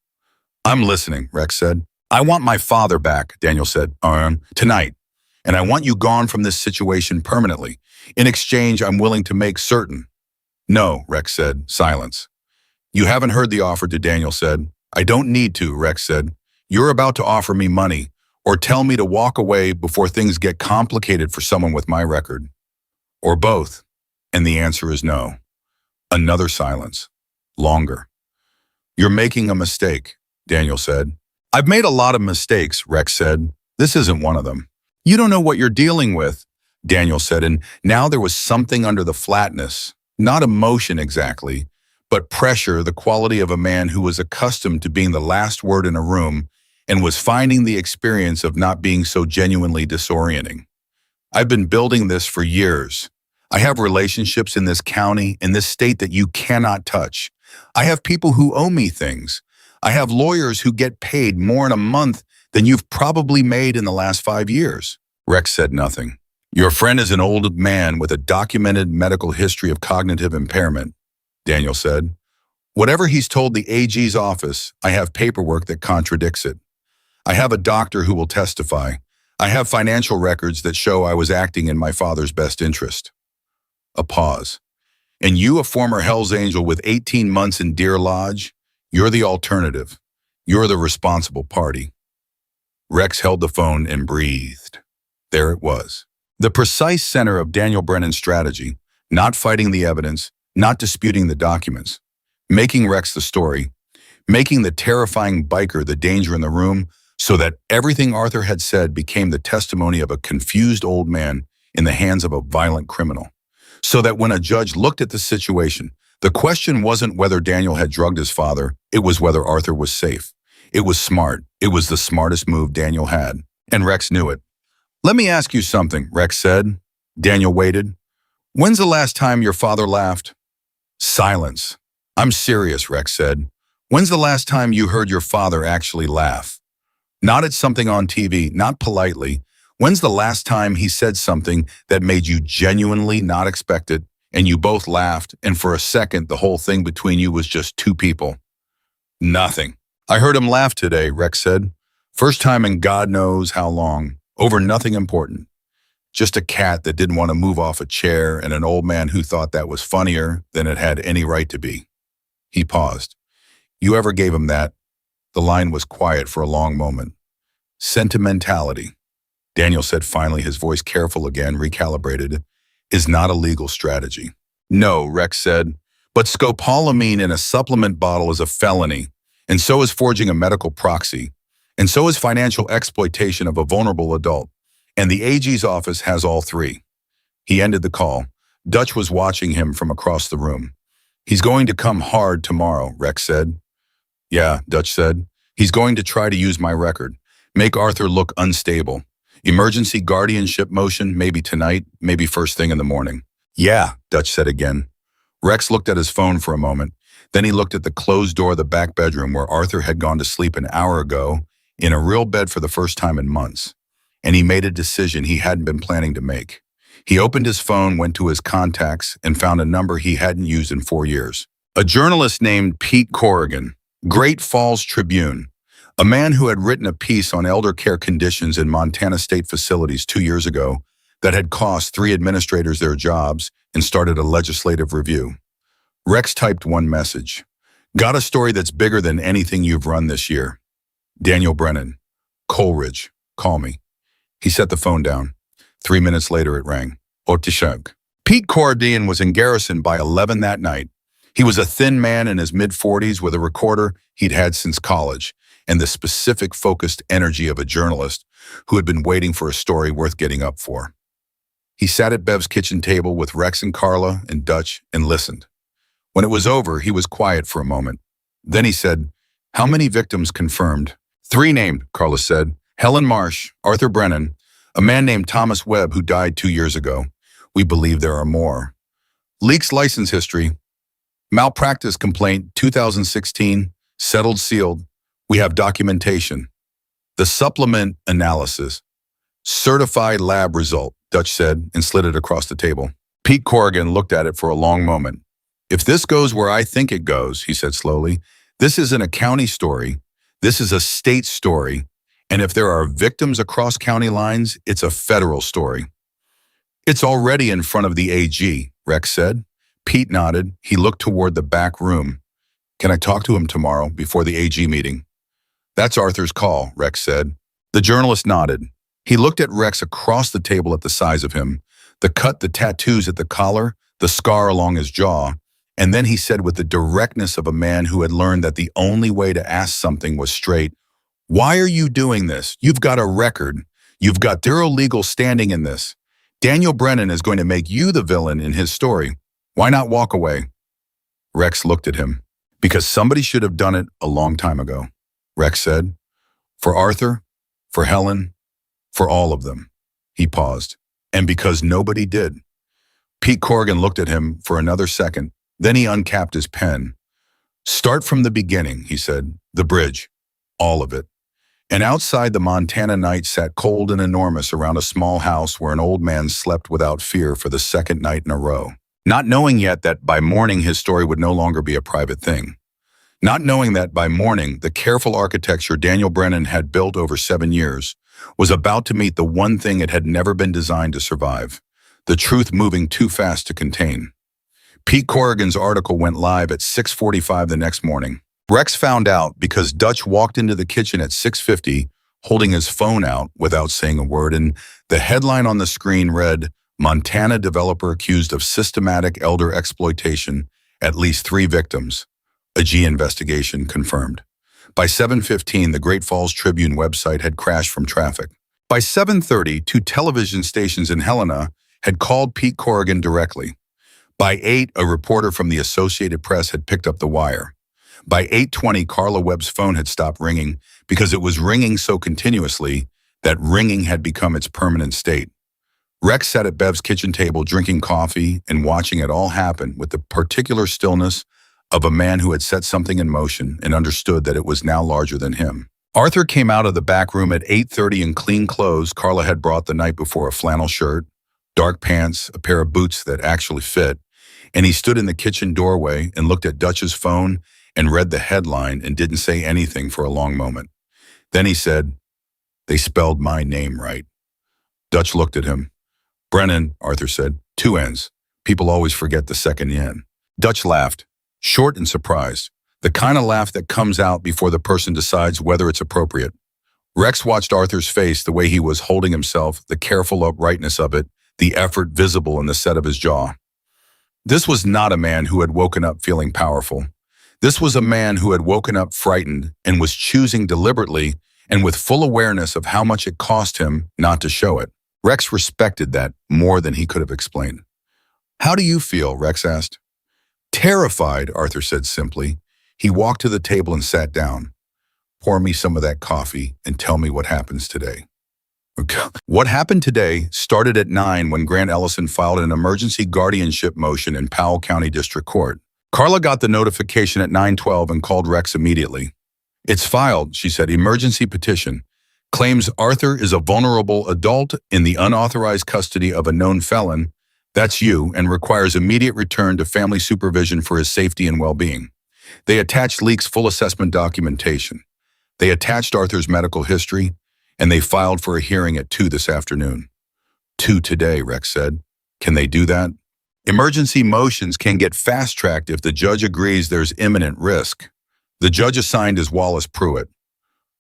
"I'm listening," Rex said. "I want my father back," Daniel said, "tonight. And I want you gone from this situation permanently. In exchange, I'm willing to make certain." "No," Rex said. Silence. "You haven't heard the offer," Daniel said. "I don't need to," Rex said. "You're about to offer me money, or tell me to walk away before things get complicated for someone with my record. Or both." And the answer is no. Another silence. Longer. "You're making a mistake," Daniel said. I've made a lot of mistakes, Rex said. This isn't one of them. You don't know what you're dealing with, Daniel said, and now there was something under the flatness, not emotion exactly, but pressure, the quality of a man who was accustomed to being the last word in a room and was finding the experience of not being so genuinely disorienting. I've been building this for years. I have relationships in this county, in this state that you cannot touch. I have people who owe me things. I have lawyers who get paid more in a month than you've probably made in the last 5 years. Rex said nothing. Your friend is an old man with a documented medical history of cognitive impairment, Daniel said. Whatever he's told the AG's office, I have paperwork that contradicts it. I have a doctor who will testify. I have financial records that show I was acting in my father's best interest. A pause. And you, a former Hell's Angel with 18 months in Deer Lodge, you're the alternative. You're the responsible party. Rex held the phone and breathed. There it was. The precise center of Daniel Brennan's strategy, not fighting the evidence, not disputing the documents, making Rex the story, making the terrifying biker the danger in the room, so that everything Arthur had said became the testimony of a confused old man in the hands of a violent criminal. So that when a judge looked at the situation, the question wasn't whether Daniel had drugged his father, it was whether Arthur was safe. It was smart. It was the smartest move Daniel had. And Rex knew it. Let me ask you something, Rex said. Daniel waited. When's the last time your father laughed? Silence. I'm serious, Rex said. When's the last time you heard your father actually laugh? Not at something on TV, not politely. When's the last time he said something that made you genuinely not expect it, and you both laughed, and for a second the whole thing between you was just two people? Nothing. I heard him laugh today, Rex said. First time in God knows how long, over nothing important. Just a cat that didn't want to move off a chair and an old man who thought that was funnier than it had any right to be. He paused. You ever gave him that? The line was quiet for a long moment. Sentimentality, Daniel said finally, his voice careful again, recalibrated, is not a legal strategy. No, Rex said, but scopolamine in a supplement bottle is a felony, and so is forging a medical proxy, and so is financial exploitation of a vulnerable adult, and the AG's office has all three. He ended the call. Dutch was watching him from across the room. He's going to come hard tomorrow, Rex said. Yeah, Dutch said. He's going to try to use my record. Make Arthur look unstable. Emergency guardianship motion, maybe tonight, maybe first thing in the morning. Yeah, Dutch said again. Rex looked at his phone for a moment. Then he looked at the closed door of the back bedroom where Arthur had gone to sleep an hour ago, in a real bed for the first time in months. And he made a decision he hadn't been planning to make. He opened his phone, went to his contacts, and found a number he hadn't used in 4 years. A journalist named Pete Corrigan, Great Falls Tribune, a man who had written a piece on elder care conditions in Montana state facilities 2 years ago that had cost 3 administrators their jobs and started a legislative review. Rex typed one message. Got a story that's bigger than anything you've run this year. Daniel Brennan, Coleridge, call me. He set the phone down. 3 minutes later it rang. Otishug. Pete Corrigan was in Garrison by 11 that night. He was a thin man in his mid-40s with a recorder he'd had since college and the specific focused energy of a journalist who had been waiting for a story worth getting up for. He sat at Bev's kitchen table with Rex and Carla and Dutch and listened. When it was over, he was quiet for a moment. Then he said, How many victims confirmed? 3 named, Carla said. Helen Marsh, Arthur Brennan, a man named Thomas Webb who died 2 years ago. We believe there are more. Leaks license history. Malpractice complaint 2016, settled sealed. We have documentation. The supplement analysis. Certified lab result, Dutch said and slid it across the table. Pete Corrigan looked at it for a long moment. If this goes where I think it goes, he said slowly, this isn't a county story. This is a state story. And if there are victims across county lines, it's a federal story. It's already in front of the AG, Rex said. Pete nodded. He looked toward the back room. Can I talk to him tomorrow before the AG meeting? That's Arthur's call, Rex said. The journalist nodded. He looked at Rex across the table at the size of him, the cut, the tattoos at the collar, the scar along his jaw, and then he said with the directness of a man who had learned that the only way to ask something was straight, Why are you doing this? You've got a record. You've got zero legal standing in this. Daniel Brennan is going to make you the villain in his story. Why not walk away? Rex looked at him. Because somebody should have done it a long time ago, Rex said. For Arthur, for Helen, for all of them. He paused. And because nobody did. Pete Corrigan looked at him for another second. Then he uncapped his pen. Start from the beginning, he said. The bridge. All of it. And outside, the Montana night sat cold and enormous around a small house where an old man slept without fear for the second night in a row. Not knowing yet that by morning his story would no longer be a private thing. Not knowing that by morning the careful architecture Daniel Brennan had built over 7 years was about to meet the one thing it had never been designed to survive, the truth moving too fast to contain. Pete Corrigan's article went live at 6:45 the next morning. Rex found out because Dutch walked into the kitchen at 6:50, holding his phone out without saying a word, and the headline on the screen read, Montana developer accused of systematic elder exploitation, at least 3 victims. A G investigation confirmed. By 7:15, the Great Falls Tribune website had crashed from traffic. By 7:30, 2 television stations in Helena had called Pete Corrigan directly. By 8, a reporter from the Associated Press had picked up the wire. By 8:20, Carla Webb's phone had stopped ringing because it was ringing so continuously that ringing had become its permanent state. Rex sat at Bev's kitchen table drinking coffee and watching it all happen with the particular stillness of a man who had set something in motion and understood that it was now larger than him. Arthur came out of the back room at 8:30 in clean clothes Carla had brought the night before, a flannel shirt, dark pants, a pair of boots that actually fit, and he stood in the kitchen doorway and looked at Dutch's phone and read the headline and didn't say anything for a long moment. Then he said, "They spelled my name right." Dutch looked at him. "Brennan," Arthur said, 2 N's. People always forget the second N. Dutch laughed, short and surprised, the kind of laugh that comes out before the person decides whether it's appropriate. Rex watched Arthur's face, the way he was holding himself, the careful uprightness of it, the effort visible in the set of his jaw. This was not a man who had woken up feeling powerful. This was a man who had woken up frightened and was choosing deliberately and with full awareness of how much it cost him not to show it. Rex respected that more than he could have explained. "How do you feel?" Rex asked. "Terrified," Arthur said simply. He walked to the table and sat down. "Pour me some of that coffee and tell me what happens today." What happened today started at 9 when Grant Ellison filed an emergency guardianship motion in Powell County District Court. Carla got the notification at 9:12 and called Rex immediately. "It's filed," she said, "emergency petition. Claims Arthur is a vulnerable adult in the unauthorized custody of a known felon, that's you, and requires immediate return to family supervision for his safety and well-being." They attached Leake's full assessment documentation. They attached Arthur's medical history, and they filed for a hearing at 2 this afternoon. 2 today, Rex said. "Can they do that?" "Emergency motions can get fast-tracked if the judge agrees there's imminent risk." The judge assigned is Wallace Pruitt.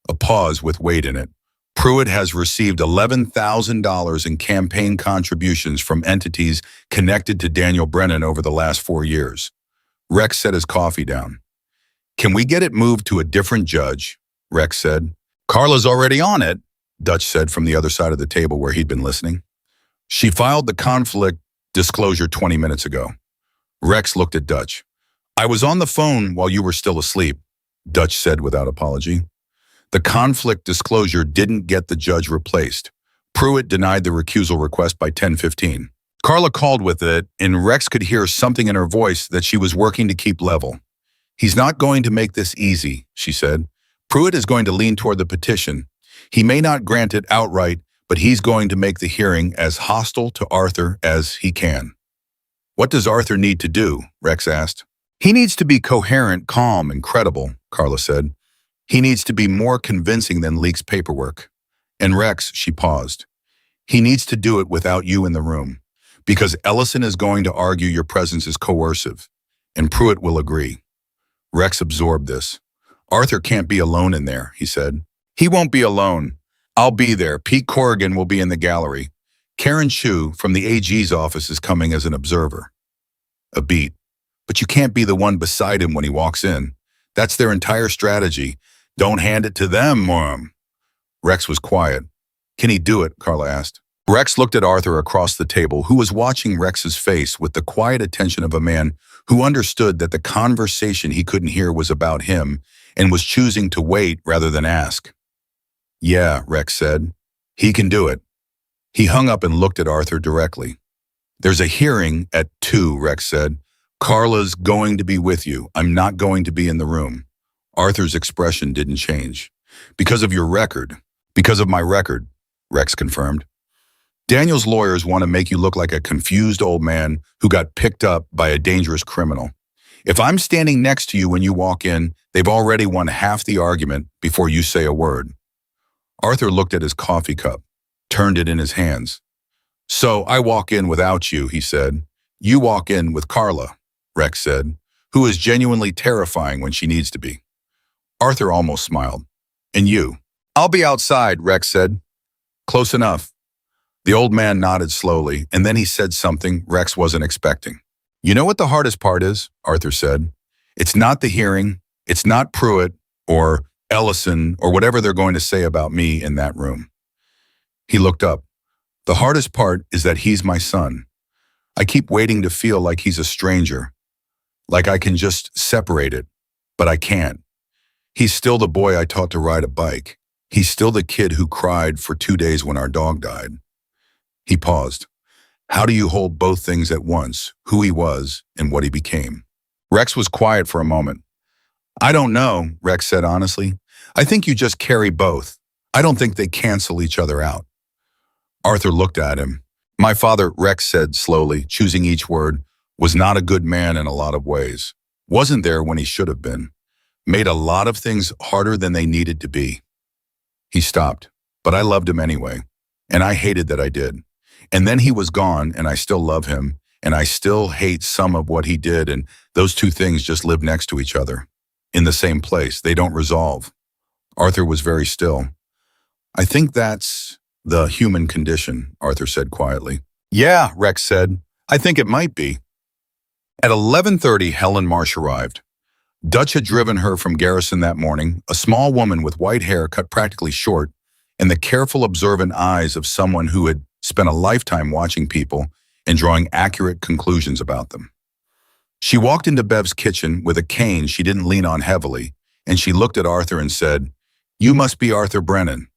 A pause with weight in it. Pruitt has received $11,000 in campaign contributions from entities connected to Daniel Brennan over the last 4 years. Rex set his coffee down. "Can we get it moved to a different judge?" Rex said. "Carla's already on it," Dutch said from the other side of the table where he'd been listening. "She filed the conflict disclosure 20 minutes ago." Rex looked at Dutch. "I was on the phone while you were still asleep," Dutch said without apology. The conflict disclosure didn't get the judge replaced. Pruitt denied the recusal request by 10:15. Carla called with it, and Rex could hear something in her voice that she was working to keep level. "He's not going to make this easy," she said. "Pruitt is going to lean toward the petition. He may not grant it outright, but he's going to make the hearing as hostile to Arthur as he can." "What does Arthur need to do?" Rex asked. "He needs to be coherent, calm, and credible," Carla said. "He needs to be more convincing than Leake's paperwork. And Rex," she paused, "he needs to do it without you in the room, because Ellison is going to argue your presence is coercive, and Pruitt will agree." Rex absorbed this. "Arthur can't be alone in there," he said. "He won't be alone. I'll be there. Pete Corrigan will be in the gallery. Karen Chu from the AG's office is coming as an observer." A beat. "But you can't be the one beside him when he walks in. That's their entire strategy. Don't hand it to them, Mom. Rex was quiet. Can he do it? Carla asked. Rex looked at Arthur across the table, who was watching Rex's face with the quiet attention of a man who understood that the conversation he couldn't hear was about him and was choosing to wait rather than ask. Yeah, Rex said. He can do it. He hung up and looked at Arthur directly. There's a hearing at 2, Rex said. Carla's going to be with you. I'm not going to be in the room. Arthur's expression didn't change. Because of your record. Because of my record, Rex confirmed. Daniel's lawyers want to make you look like a confused old man who got picked up by a dangerous criminal. If I'm standing next to you when you walk in, they've already won half the argument before you say a word. Arthur looked at his coffee cup, turned it in his hands. So I walk in without you, he said. You walk in with Carla, Rex said, who is genuinely terrifying when she needs to be. Arthur almost smiled. And you? I'll be outside, Rex said. Close enough. The old man nodded slowly, and then he said something Rex wasn't expecting. You know what the hardest part is? Arthur said. It's not the hearing, it's not Pruitt or Ellison or whatever they're going to say about me in that room. He looked up. The hardest part is that he's my son. I keep waiting to feel like he's a stranger, like I can just separate it, but I can't. He's still the boy I taught to ride a bike. He's still the kid who cried for 2 days when our dog died. He paused. How do you hold both things at once, who he was and what he became? Rex was quiet for a moment. I don't know, Rex said honestly. I think you just carry both. I don't think they cancel each other out. Arthur looked at him. My father, Rex said slowly, choosing each word, was not a good man in a lot of ways. Wasn't there when he should have been. Made a lot of things harder than they needed to be. He stopped, but I loved him anyway, and I hated that I did. And then he was gone, and I still love him, and I still hate some of what he did, and those two things just live next to each other. In the same place, they don't resolve. Arthur was very still. I think that's the human condition, Arthur said quietly. Yeah, Rex said. I think it might be. At 11:30, Helen Marsh arrived. Dutch had driven her from Garrison that morning, a small woman with white hair cut practically short, and the careful, observant eyes of someone who had spent a lifetime watching people and drawing accurate conclusions about them. She walked into Bev's kitchen with a cane she didn't lean on heavily, and she looked at Arthur and said, You must be Arthur Brennan.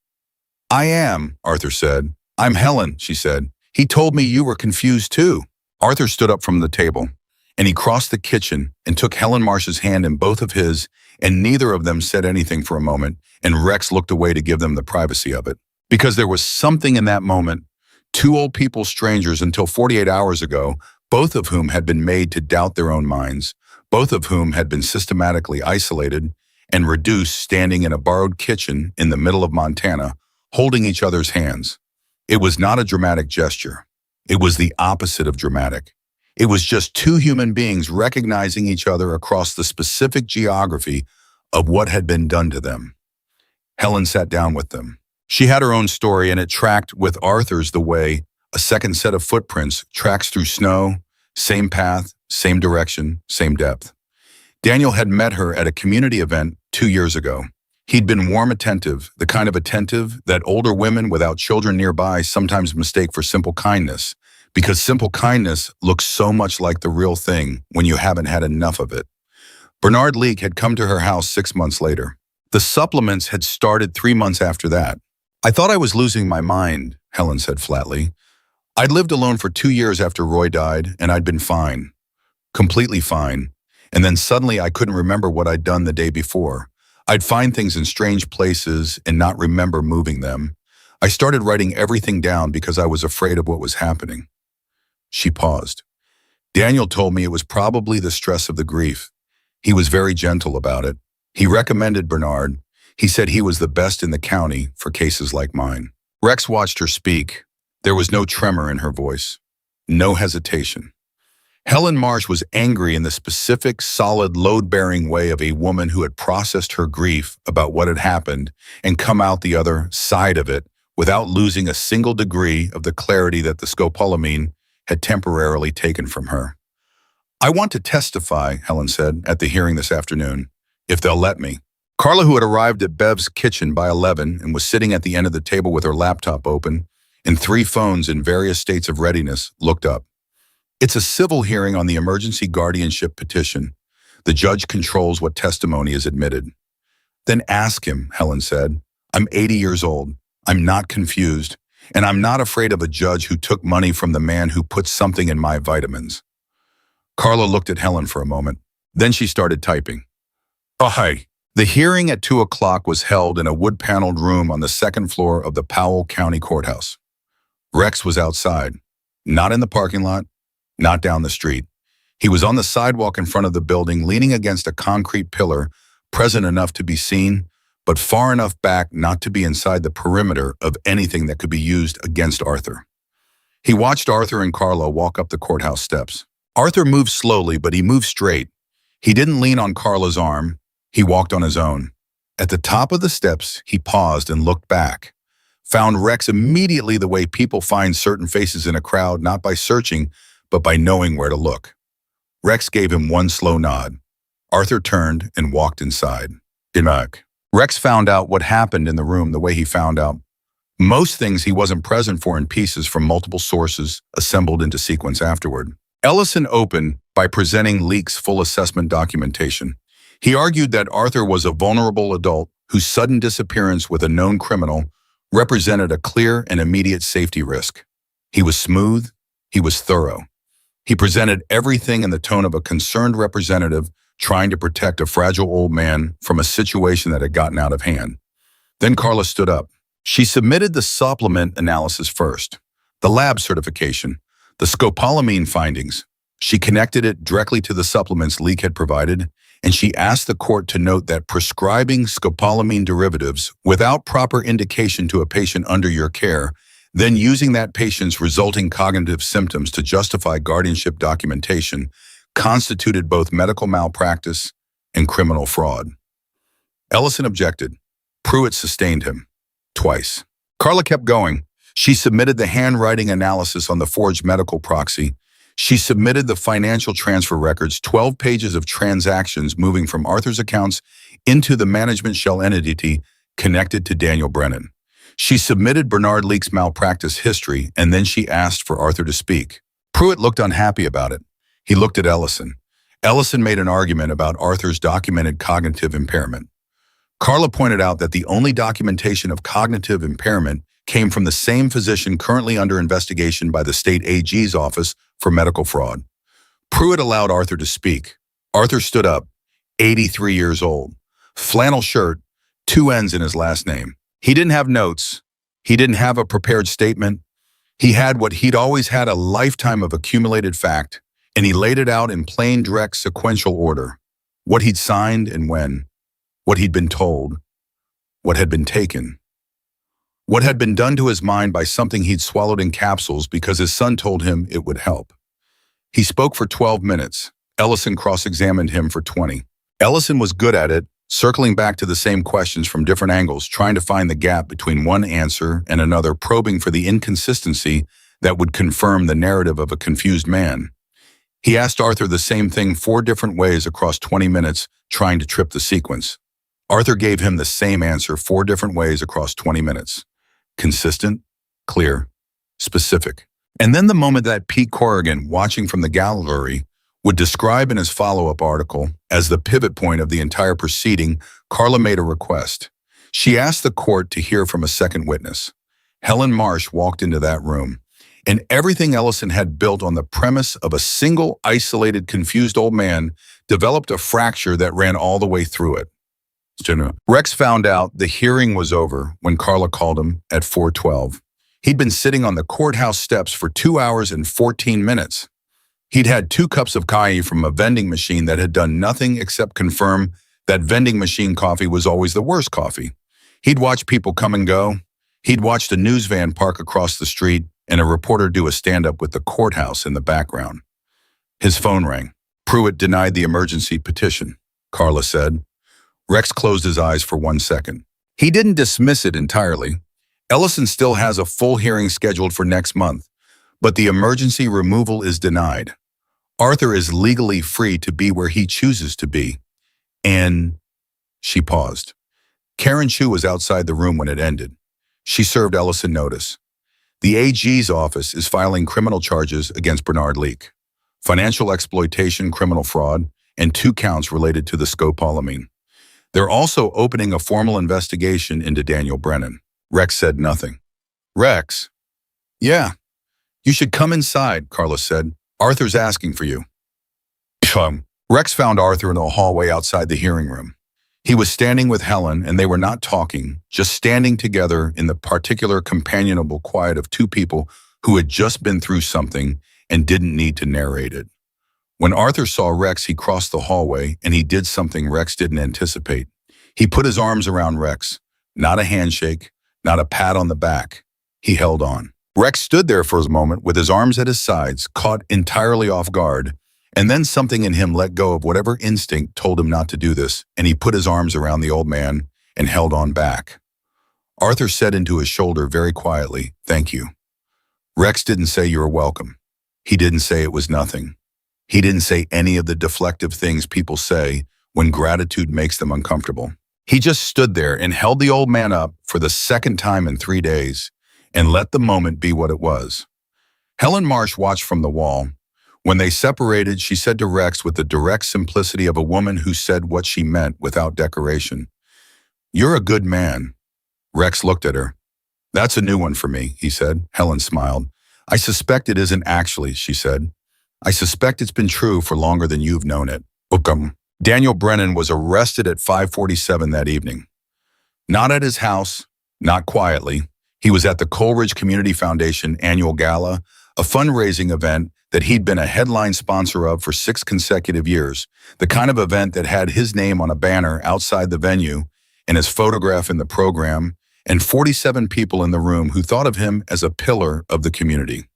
I am, Arthur said. I'm Helen, she said. He told me you were confused too. Arthur stood up from the table, and he crossed the kitchen and took Helen Marsh's hand in both of his, and neither of them said anything for a moment, and Rex looked away to give them the privacy of it. Because there was something in that moment, two old people strangers until 48 hours ago, both of whom had been made to doubt their own minds, both of whom had been systematically isolated and reduced standing in a borrowed kitchen in the middle of Montana, holding each other's hands. It was not a dramatic gesture. It was the opposite of dramatic. It was just two human beings recognizing each other across the specific geography of what had been done to them. Helen sat down with them. She had her own story, and it tracked with Arthur's the way a second set of footprints tracks through snow, same path, same direction, same depth. Daniel had met her at a community event 2 years ago. He'd been warm attentive, the kind of attentive that older women without children nearby sometimes mistake for simple kindness, because simple kindness looks so much like the real thing when you haven't had enough of it. Bernard Leake had come to her house 6 months later. The supplements had started 3 months after that. I thought I was losing my mind, Helen said flatly. I'd lived alone for 2 years after Roy died, and I'd been fine. Completely fine. And then suddenly I couldn't remember what I'd done the day before. I'd find things in strange places and not remember moving them. I started writing everything down because I was afraid of what was happening. She paused. Daniel told me it was probably the stress of the grief. He was very gentle about it. He recommended Bernard. He said he was the best in the county for cases like mine. Rex watched her speak. There was no tremor in her voice, no hesitation. Helen Marsh was angry in the specific, solid, load-bearing way of a woman who had processed her grief about what had happened and come out the other side of it without losing a single degree of the clarity that the scopolamine had temporarily taken from her. I want to testify, Helen said, at the hearing this afternoon, if they'll let me. Carla, who had arrived at Bev's kitchen by 11 and was sitting at the end of the table with her laptop open and 3 phones in various states of readiness, looked up. It's a civil hearing on the emergency guardianship petition. The judge controls what testimony is admitted. Then ask him, Helen said. I'm 80 years old. I'm not confused. And I'm not afraid of a judge who took money from the man who put something in my vitamins. Carla looked at Helen for a moment. Then she started typing. Oh, hi. The hearing at 2 o'clock was held in a wood-paneled room on the 2nd floor of the Powell County Courthouse. Rex was outside, not in the parking lot, not down the street. He was on the sidewalk in front of the building, leaning against a concrete pillar, present enough to be seen, but far enough back not to be inside the perimeter of anything that could be used against Arthur. He watched Arthur and Carla walk up the courthouse steps. Arthur moved slowly, but he moved straight. He didn't lean on Carla's arm. He walked on his own. At the top of the steps, he paused and looked back. Found Rex immediately the way people find certain faces in a crowd, not by searching, but by knowing where to look. Rex gave him one slow nod. Arthur turned and walked inside. Rex found out what happened in the room the way he found out most things he wasn't present for in pieces from multiple sources assembled into sequence afterward. Ellison opened by presenting Leake's full assessment documentation. He argued that Arthur was a vulnerable adult whose sudden disappearance with a known criminal represented a clear and immediate safety risk. He was smooth. He was thorough. He presented everything in the tone of a concerned representative trying to protect a fragile old man from a situation that had gotten out of hand. Then Carla stood up. She submitted the supplement analysis first, the lab certification, the scopolamine findings. She connected it directly to the supplements Leake had provided, and she asked the court to note that prescribing scopolamine derivatives without proper indication to a patient under your care, then using that patient's resulting cognitive symptoms to justify guardianship documentation, constituted both medical malpractice and criminal fraud. Ellison objected. Pruitt sustained him. Twice. Carla kept going. She submitted the handwriting analysis on the forged medical proxy. She submitted the financial transfer records, 12 pages of transactions moving from Arthur's accounts into the management shell entity connected to Daniel Brennan. She submitted Bernard Leake's malpractice history, and then she asked for Arthur to speak. Pruitt looked unhappy about it. He looked at Ellison. Ellison made an argument about Arthur's documented cognitive impairment. Carla pointed out that the only documentation of cognitive impairment came from the same physician currently under investigation by the state AG's office for medical fraud. Pruitt allowed Arthur to speak. Arthur stood up, 83 years old, flannel shirt, 2 N's in his last name. He didn't have notes. He didn't have a prepared statement. He had what he'd always had, a lifetime of accumulated fact, and he laid it out in plain, direct, sequential order. What he'd signed and when, what he'd been told, what had been taken, what had been done to his mind by something he'd swallowed in capsules because his son told him it would help. He spoke for 12 minutes. Ellison cross-examined him for 20. Ellison was good at it, circling back to the same questions from different angles, trying to find the gap between one answer and another, probing for the inconsistency that would confirm the narrative of a confused man. He asked Arthur the same thing 4 different ways across 20 minutes, trying to trip the sequence. Arthur gave him the same answer 4 different ways across 20 minutes. Consistent, clear, specific. And then the moment that Pete Corrigan, watching from the gallery, would describe in his follow-up article as the pivot point of the entire proceeding, Carla made a request. She asked the court to hear from a second witness. Helen Marsh walked into that room, and everything Ellison had built on the premise of a single, isolated, confused old man developed a fracture that ran all the way through it. Rex found out the hearing was over when Carla called him at 4:12. He'd been sitting on the courthouse steps for 2 hours and 14 minutes. He'd had 2 cups of coffee from a vending machine that had done nothing except confirm that vending machine coffee was always the worst coffee. He'd watched people come and go. He'd watched a news van park across the street and a reporter do a stand-up with the courthouse in the background. His phone rang. Pruitt denied the emergency petition, Carla said. Rex closed his eyes for 1 second. He didn't dismiss it entirely. Ellison still has a full hearing scheduled for next month, but the emergency removal is denied. Arthur is legally free to be where he chooses to be. And She paused. Karen Chu was outside the room when it ended. She served Ellison notice. The AG's office is filing criminal charges against Bernard Leake. Financial exploitation, criminal fraud, and 2 counts related to the scopolamine. They're also opening a formal investigation into Daniel Brennan. Rex said nothing. Rex? Yeah. You should come inside, Carla said. Arthur's asking for you. Rex found Arthur in the hallway outside the hearing room. He was standing with Helen, and they were not talking, just standing together in the particular companionable quiet of 2 people who had just been through something and didn't need to narrate it. When Arthur saw Rex, he crossed the hallway, and he did something Rex didn't anticipate. He put his arms around Rex. Not a handshake, not a pat on the back. He held on. Rex stood there for a moment with his arms at his sides, caught entirely off guard, and then something in him let go of whatever instinct told him not to do this, and he put his arms around the old man and held on back. Arthur said into his shoulder very quietly, "Thank you." Rex didn't say "You're welcome." He didn't say it was nothing. He didn't say any of the deflective things people say when gratitude makes them uncomfortable. He just stood there and held the old man up for the second time in 3 days and let the moment be what it was. Helen Marsh watched from the wall. When they separated, she said to Rex with the direct simplicity of a woman who said what she meant without decoration, "You're a good man." Rex looked at her. "That's a new one for me," he said. Helen smiled. "I suspect it isn't actually," she said. "I suspect it's been true for longer than you've known it." Daniel Brennan was arrested at 5:47 that evening. Not at his house, not quietly. He was at the Coleridge Community Foundation annual gala, a fundraising event that he'd been a headline sponsor of for 6 consecutive years, the kind of event that had his name on a banner outside the venue and his photograph in the program, and 47 people in the room who thought of him as a pillar of the community.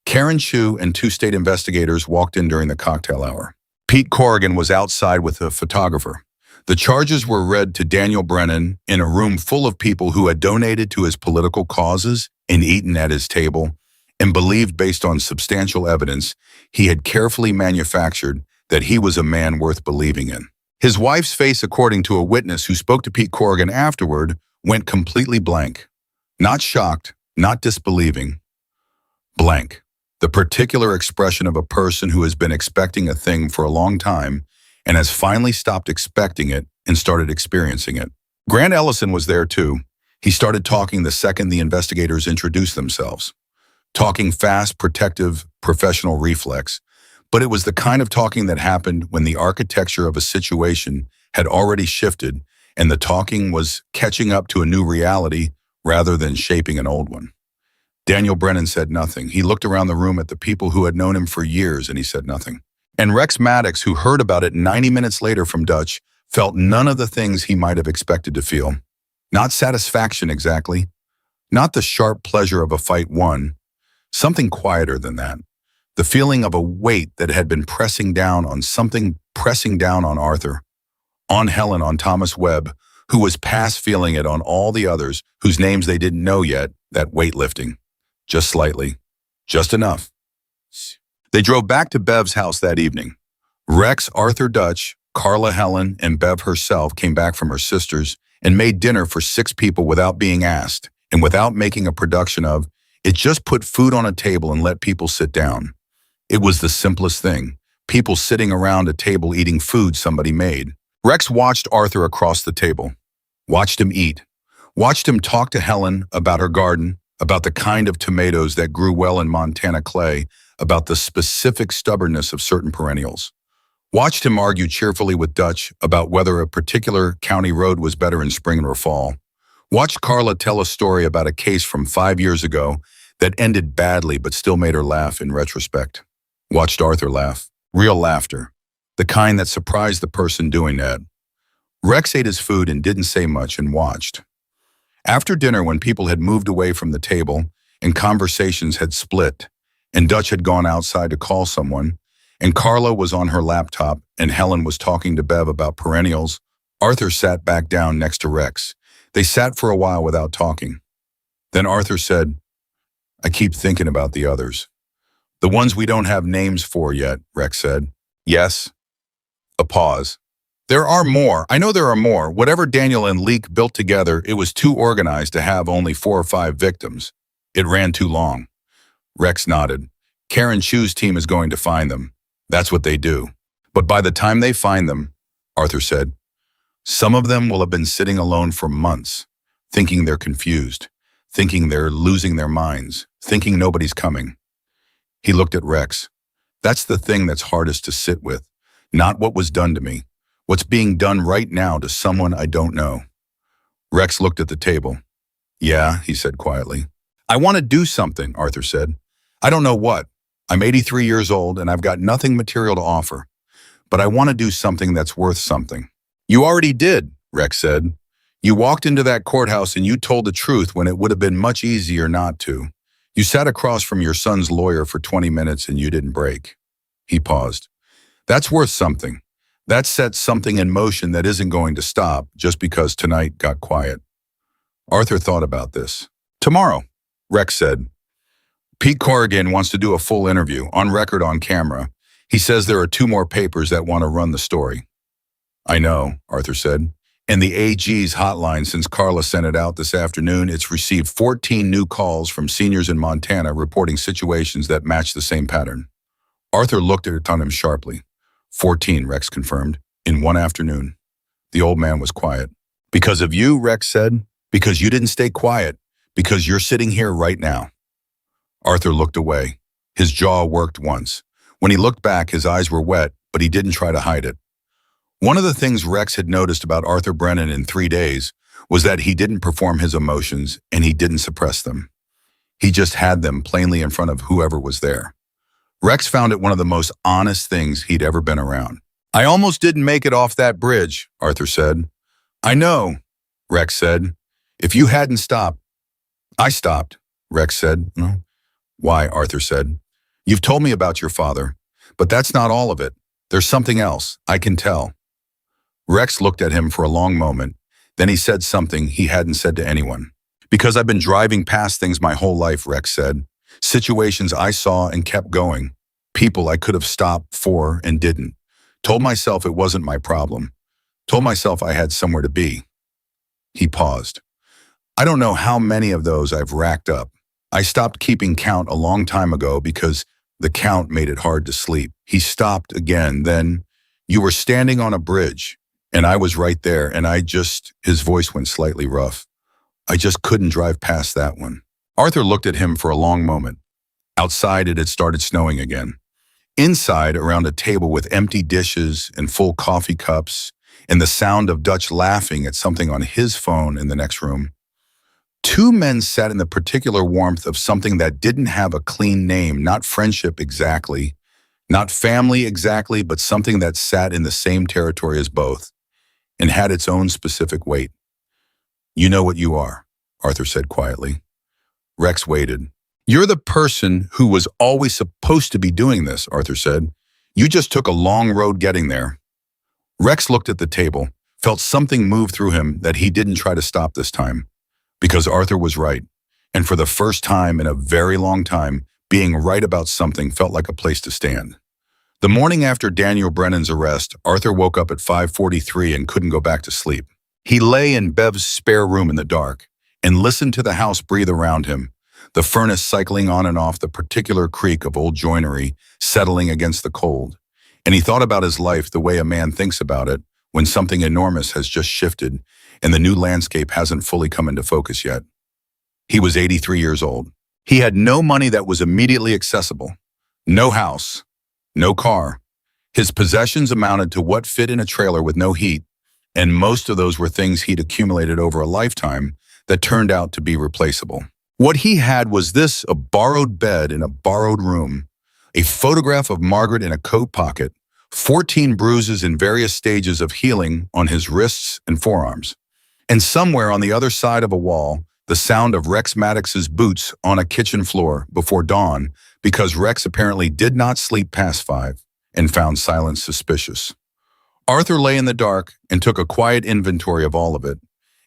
Karen Chu and 2 state investigators walked in during the cocktail hour. Pete Corrigan was outside with a photographer. The charges were read to Daniel Brennan in a room full of people who had donated to his political causes and eaten at his table, and believed based on substantial evidence he had carefully manufactured that he was a man worth believing in. His wife's face, according to a witness who spoke to Pete Corrigan afterward, went completely blank. Not shocked, not disbelieving. Blank. The particular expression of a person who has been expecting a thing for a long time and has finally stopped expecting it and started experiencing it. Grant Ellison was there too. He started talking the second the investigators introduced themselves. Talking fast, protective, professional reflex. But it was the kind of talking that happened when the architecture of a situation had already shifted and the talking was catching up to a new reality rather than shaping an old one. Daniel Brennan said nothing. He looked around the room at the people who had known him for years and he said nothing. And Rex Maddox, who heard about it 90 minutes later from Dutch, felt none of the things he might have expected to feel. Not satisfaction exactly. Not the sharp pleasure of a fight won. Something quieter than that. The feeling of a weight that had been pressing down on something, pressing down on Arthur, on Helen, on Thomas Webb, who was past feeling it on all the others whose names they didn't know yet, that weightlifting. Just slightly. Just enough. They drove back to Bev's house that evening. Rex, Arthur, Dutch, Carla, Helen, and Bev herself came back from her sister's and made dinner for 6 people without being asked and without making a production of. It just put food on a table and let people sit down. It was the simplest thing. People sitting around a table eating food somebody made. Rex watched Arthur across the table. Watched him eat. Watched him talk to Helen about her garden, about the kind of tomatoes that grew well in Montana clay, about the specific stubbornness of certain perennials. Watched him argue cheerfully with Dutch about whether a particular county road was better in spring or fall. Watched Carla tell a story about a case from 5 years ago that ended badly but still made her laugh in retrospect. Watched Arthur laugh. Real laughter. The kind that surprised the person doing that. Rex ate his food and didn't say much and watched. After dinner, when people had moved away from the table and conversations had split, and Dutch had gone outside to call someone, and Carla was on her laptop and Helen was talking to Bev about perennials, Arthur sat back down next to Rex. They sat for a while without talking. Then Arthur said, "I keep thinking about the others. The ones we don't have names for yet," Rex said. "Yes." A pause. There are more. I know there are more. Whatever Daniel and Leek built together, it was too organized to have only 4 or 5 victims. It ran too long. Rex nodded. Karen Chu's team is going to find them. That's what they do. But by the time they find them, Arthur said, some of them will have been sitting alone for months, thinking they're confused, thinking they're losing their minds, thinking nobody's coming. He looked at Rex. That's the thing that's hardest to sit with. Not what was done to me. What's being done right now to someone I don't know. Rex looked at the table. Yeah, he said quietly. I want to do something, Arthur said. I don't know what. I'm 83 years old and I've got nothing material to offer. But I want to do something that's worth something. You already did, Rex said. You walked into that courthouse and you told the truth when it would have been much easier not to. You sat across from your son's lawyer for 20 minutes and you didn't break. He paused. That's worth something. That sets something in motion that isn't going to stop just because tonight got quiet. Arthur thought about this. Tomorrow, Rex said. Pete Corrigan wants to do a full interview, on record on camera. He says there are 2 more papers that want to run the story. I know, Arthur said. And the AG's hotline, since Carla sent it out this afternoon, it's received 14 new calls from seniors in Montana reporting situations that match the same pattern. Arthur looked at him sharply. 14, Rex confirmed, in one afternoon. The old man was quiet. Because of you, Rex said. Because you didn't stay quiet. Because you're sitting here right now. Arthur looked away. His jaw worked once. When he looked back, his eyes were wet, but he didn't try to hide it. One of the things Rex had noticed about Arthur Brennan in 3 days was that he didn't perform his emotions and he didn't suppress them. He just had them plainly in front of whoever was there. Rex found it one of the most honest things he'd ever been around. I almost didn't make it off that bridge, Arthur said. I know, Rex said. If you hadn't stopped. I stopped, Rex said. Why, Arthur said. You've told me about your father, but that's not all of it. There's something else, I can tell. Rex looked at him for a long moment. Then he said something he hadn't said to anyone. Because I've been driving past things my whole life, Rex said. Situations I saw and kept going. People I could have stopped for and didn't. Told myself it wasn't my problem. Told myself I had somewhere to be. He paused. I don't know how many of those I've racked up. I stopped keeping count a long time ago because the count made it hard to sleep. He stopped again, then, you were standing on a bridge. And I was right there, and his voice went slightly rough. I just couldn't drive past that one. Arthur looked at him for a long moment. Outside, it had started snowing again. Inside, around a table with empty dishes and full coffee cups, and the sound of Dutch laughing at something on his phone in the next room, 2 men sat in the particular warmth of something that didn't have a clean name, not friendship exactly, not family exactly, but something that sat in the same territory as both. And had its own specific weight. You know what you are, Arthur said quietly. Rex waited. You're the person who was always supposed to be doing this, Arthur said. You just took a long road getting there. Rex looked at the table, felt something move through him that he didn't try to stop this time. Because Arthur was right. And for the first time in a very long time, being right about something felt like a place to stand. The morning after Daniel Brennan's arrest, Arthur woke up at 5:43 and couldn't go back to sleep. He lay in Bev's spare room in the dark and listened to the house breathe around him, the furnace cycling on and off the particular creak of old joinery settling against the cold. And he thought about his life the way a man thinks about it when something enormous has just shifted and the new landscape hasn't fully come into focus yet. He was 83 years old. He had no money that was immediately accessible, no house, no car. His possessions amounted to what fit in a trailer with no heat, and most of those were things he'd accumulated over a lifetime that turned out to be replaceable. What he had was a borrowed bed in a borrowed room, a photograph of Margaret in a coat pocket, 14 bruises in various stages of healing on his wrists and forearms, and somewhere on the other side of a wall, the sound of Rex Maddox's boots on a kitchen floor before dawn, because Rex apparently did not sleep past 5 and found silence suspicious. Arthur lay in the dark and took a quiet inventory of all of it,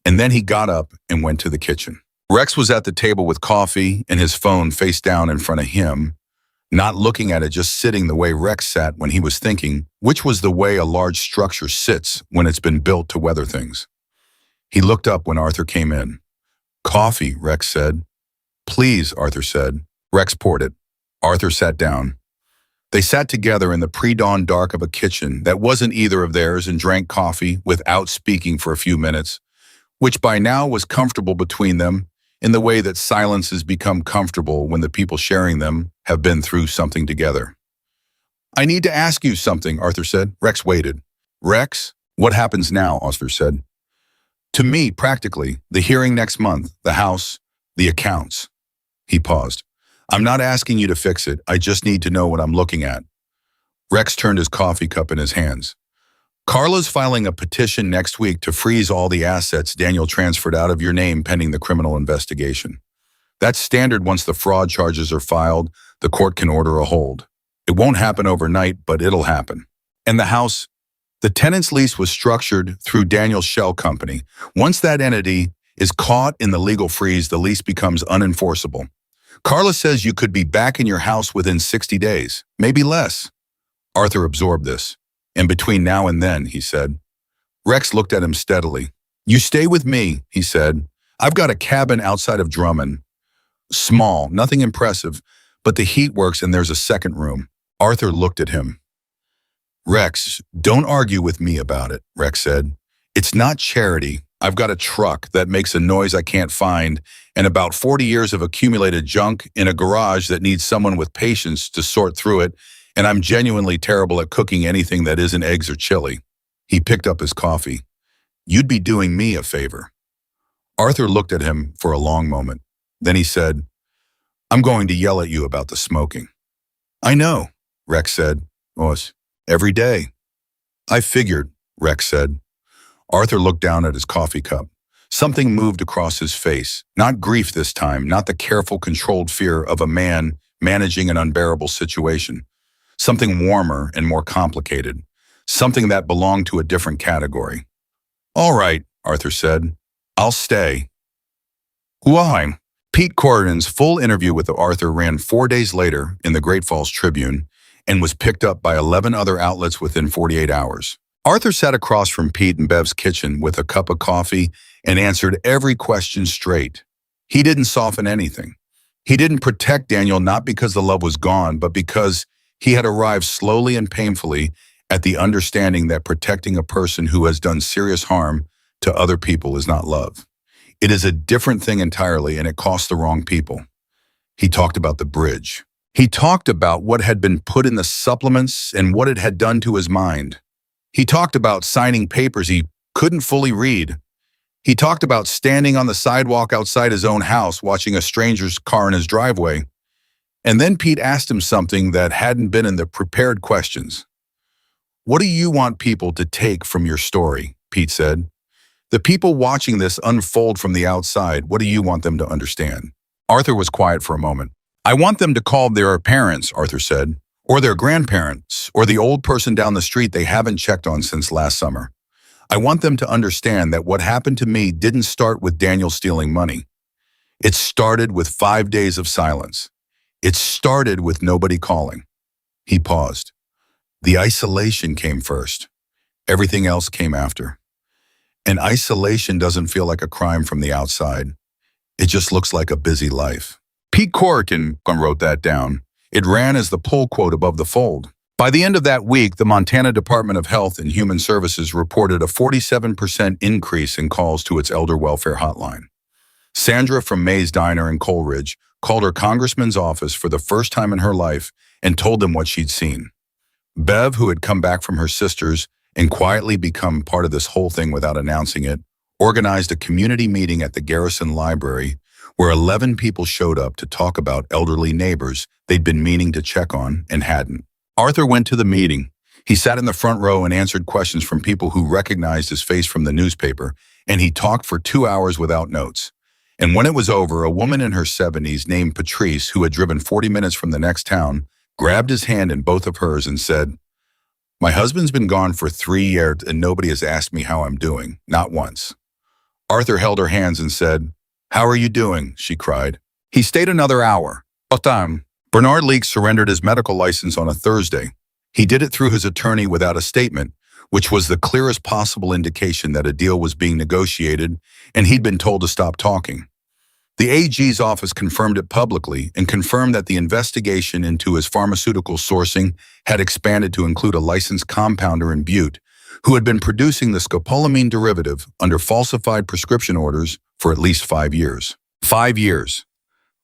and then he got up and went to the kitchen. Rex was at the table with coffee and his phone face down in front of him, not looking at it, just sitting the way Rex sat when he was thinking, which was the way a large structure sits when it's been built to weather things. He looked up when Arthur came in. "Coffee," Rex said. "Please," Arthur said. Rex poured it. Arthur sat down. They sat together in the pre-dawn dark of a kitchen that wasn't either of theirs and drank coffee without speaking for a few minutes, which by now was comfortable between them in the way that silences become comfortable when the people sharing them have been through something together. "I need to ask you something," Arthur said. Rex waited. "Rex, what happens now?" Arthur said. "To me, practically, the hearing next month, the house, the accounts." He paused. "I'm not asking you to fix it. I just need to know what I'm looking at." Rex turned his coffee cup in his hands. "Carla's filing a petition next week to freeze all the assets Daniel transferred out of your name pending the criminal investigation. That's standard. Once the fraud charges are filed, the court can order a hold. It won't happen overnight, but it'll happen. And the house, the tenant's lease was structured through Daniel's shell company. Once that entity is caught in the legal freeze, the lease becomes unenforceable. Carla says you could be back in your house within 60 days, maybe less." Arthur absorbed this. "And between now and then," he said. Rex looked at him steadily. "You stay with me," he said. "I've got a cabin outside of Drummond. Small, nothing impressive, but the heat works and there's a second room." Arthur looked at him. "Rex, don't argue with me about it," Rex said. "It's not charity. I've got a truck that makes a noise I can't find and about 40 years of accumulated junk in a garage that needs someone with patience to sort through it, and I'm genuinely terrible at cooking anything that isn't eggs or chili." He picked up his coffee. "You'd be doing me a favor." Arthur looked at him for a long moment. Then he said, "I'm going to yell at you about the smoking." "I know," Rex said. "Oh, it's every day." "I figured," Rex said. Arthur looked down at his coffee cup. Something moved across his face. Not grief this time, not the careful, controlled fear of a man managing an unbearable situation. Something warmer and more complicated. Something that belonged to a different category. "All right," Arthur said. "I'll stay." Why? Pete Corridan's full interview with Arthur ran 4 days later in the Great Falls Tribune and was picked up by 11 other outlets within 48 hours. Arthur sat across from Pete in Bev's kitchen with a cup of coffee and answered every question straight. He didn't soften anything. He didn't protect Daniel, not because the love was gone, but because he had arrived slowly and painfully at the understanding that protecting a person who has done serious harm to other people is not love. It is a different thing entirely, and it costs the wrong people. He talked about the bridge. He talked about what had been put in the supplements and what it had done to his mind. He talked about signing papers he couldn't fully read. He talked about standing on the sidewalk outside his own house watching a stranger's car in his driveway. And then Pete asked him something that hadn't been in the prepared questions. "What do you want people to take from your story?" Pete said. "The people watching this unfold from the outside, what do you want them to understand?" Arthur was quiet for a moment. "I want them to call their parents," Arthur said, "or their grandparents, or the old person down the street they haven't checked on since last summer. I want them to understand that what happened to me didn't start with Daniel stealing money. It started with 5 days of silence. It started with nobody calling." He paused. "The isolation came first. Everything else came after. And isolation doesn't feel like a crime from the outside. It just looks like a busy life." Pete Corrigan wrote that down. It ran as the pull quote above the fold. By the end of that week, the Montana Department of Health and Human Services reported a 47% increase in calls to its elder welfare hotline. Sandra from May's Diner in Coleridge called her congressman's office for the first time in her life and told them what she'd seen. Bev, who had come back from her sister's and quietly become part of this whole thing without announcing it, organized a community meeting at the Garrison Library where 11 people showed up to talk about elderly neighbors they'd been meaning to check on and hadn't. Arthur went to the meeting. He sat in the front row and answered questions from people who recognized his face from the newspaper, and he talked for 2 hours without notes. And when it was over, a woman in her 70s named Patrice, who had driven 40 minutes from the next town, grabbed his hand in both of hers and said, "My husband's been gone for 3 years and nobody has asked me how I'm doing, not once." Arthur held her hands and said, "How are you doing?" she cried. He stayed another hour. Bernard Leake surrendered his medical license on a Thursday. He did it through his attorney without a statement, which was the clearest possible indication that a deal was being negotiated, and he'd been told to stop talking. The AG's office confirmed it publicly and confirmed that the investigation into his pharmaceutical sourcing had expanded to include a licensed compounder in Butte, who had been producing the scopolamine derivative under falsified prescription orders for at least 5 years. 5 years.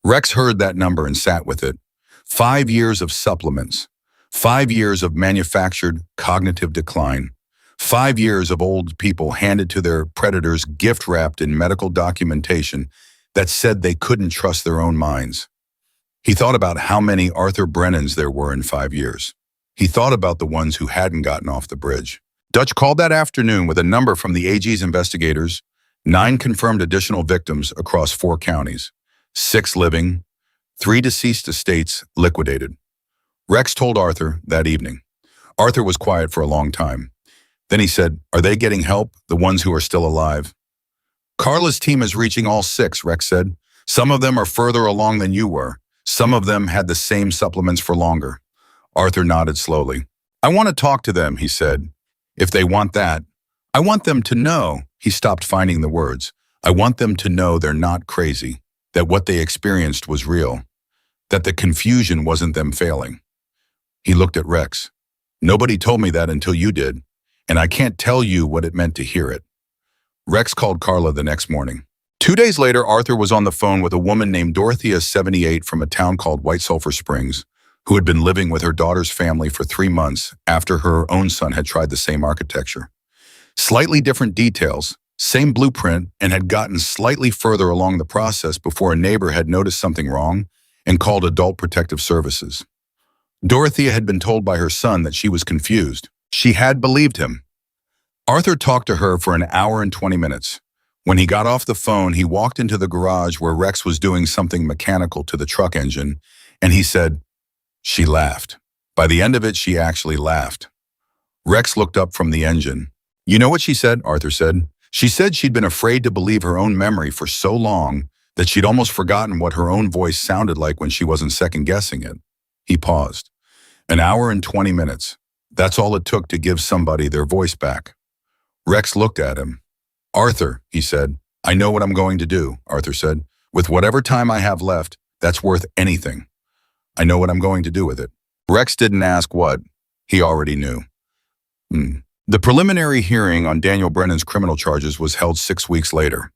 Rex heard that number and sat with it. 5 years of supplements. 5 years of manufactured cognitive decline. 5 years of old people handed to their predators gift-wrapped in medical documentation that said they couldn't trust their own minds. He thought about how many Arthur Brennans there were in 5 years. He thought about the ones who hadn't gotten off the bridge. Dutch called that afternoon with a number from the AG's investigators, 9 confirmed additional victims across 4 counties, 6 living, 3 deceased estates liquidated. Rex told Arthur that evening. Arthur was quiet for a long time. Then he said, "Are they getting help, the ones who are still alive?" "Carla's team is reaching all 6, Rex said. "Some of them are further along than you were. Some of them had the same supplements for longer." Arthur nodded slowly. "I want to talk to them," he said. "If they want that. I want them to know," he stopped finding the words. "I want them to know they're not crazy, that what they experienced was real, that the confusion wasn't them failing." He looked at Rex. "Nobody told me that until you did, and I can't tell you what it meant to hear it." Rex called Carla the next morning. 2 days later, Arthur was on the phone with a woman named Dorothea, 78, from a town called White Sulphur Springs, who had been living with her daughter's family for 3 months after her own son had tried the same architecture. Slightly different details, same blueprint, and had gotten slightly further along the process before a neighbor had noticed something wrong and called Adult Protective Services. Dorothea had been told by her son that she was confused. She had believed him. Arthur talked to her for an hour and 20 minutes. When he got off the phone, he walked into the garage where Rex was doing something mechanical to the truck engine, and he said, "She laughed." By the end of it, she actually laughed. Rex looked up from the engine. "You know what she said?" Arthur said. "She said she'd been afraid to believe her own memory for so long that she'd almost forgotten what her own voice sounded like when she wasn't second-guessing it." He paused. An hour and 20 minutes. That's all it took to give somebody their voice back. Rex looked at him. "Arthur," he said. "I know what I'm going to do," Arthur said. "With whatever time I have left, that's worth anything. I know what I'm going to do with it." Rex didn't ask what. He already knew. The preliminary hearing on Daniel Brennan's criminal charges was held 6 weeks later.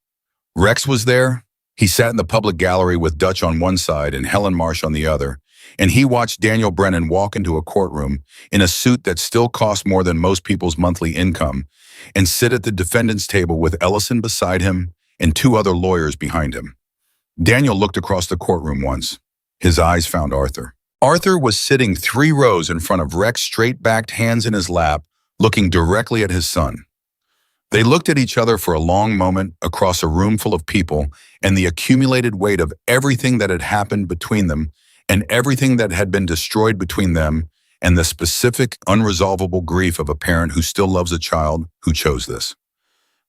Rex was there. He sat in the public gallery with Dutch on one side and Helen Marsh on the other, and he watched Daniel Brennan walk into a courtroom in a suit that still cost more than most people's monthly income, and sit at the defendant's table with Ellison beside him and 2 other lawyers behind him. Daniel looked across the courtroom once. His eyes found Arthur. Arthur was sitting 3 rows in front of Rex, straight-backed, hands in his lap, looking directly at his son. They looked at each other for a long moment across a room full of people and the accumulated weight of everything that had happened between them and everything that had been destroyed between them, and the specific, unresolvable grief of a parent who still loves a child who chose this.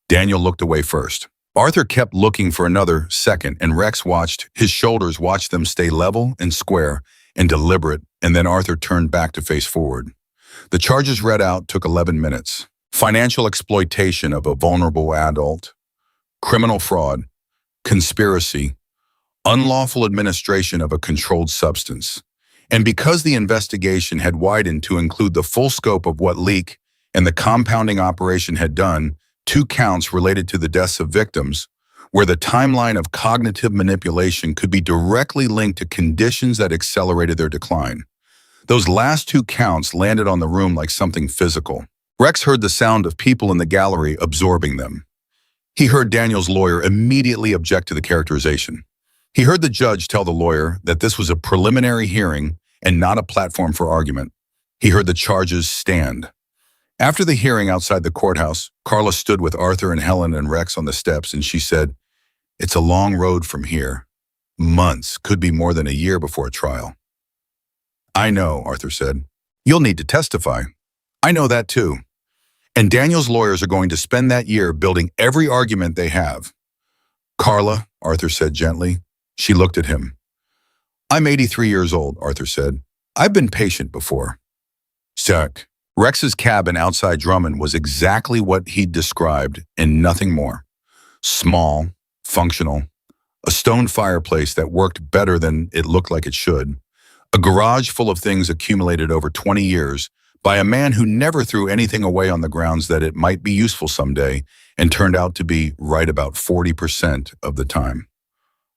Daniel looked away first. Arthur kept looking for another second, and Rex watched. His shoulders watched them stay level and square and deliberate, and then Arthur turned back to face forward. The charges read out took 11 minutes. Financial exploitation of a vulnerable adult, criminal fraud, conspiracy, unlawful administration of a controlled substance. And because the investigation had widened to include the full scope of what Leake and the compounding operation had done, 2 counts related to the deaths of victims, where the timeline of cognitive manipulation could be directly linked to conditions that accelerated their decline. Those last 2 counts landed on the room like something physical. Rex heard the sound of people in the gallery absorbing them. He heard Daniel's lawyer immediately object to the characterization. He heard the judge tell the lawyer that this was a preliminary hearing and not a platform for argument. He heard the charges stand. After the hearing outside the courthouse, Carla stood with Arthur and Helen and Rex on the steps, and she said, "It's a long road from here. Months, could be more than a year before a trial." "I know," Arthur said. "You'll need to testify." "I know that too. And Daniel's lawyers are going to spend that year building every argument they have." "Carla," Arthur said gently. She looked at him. I'm 83 years old, Arthur said. I've been patient before. Stuck. Rex's cabin outside Drummond was exactly what he'd described and nothing more. Small, functional, a stone fireplace that worked better than it looked like it should, a garage full of things accumulated over 20 years by a man who never threw anything away on the grounds that it might be useful someday and turned out to be right about 40% of the time.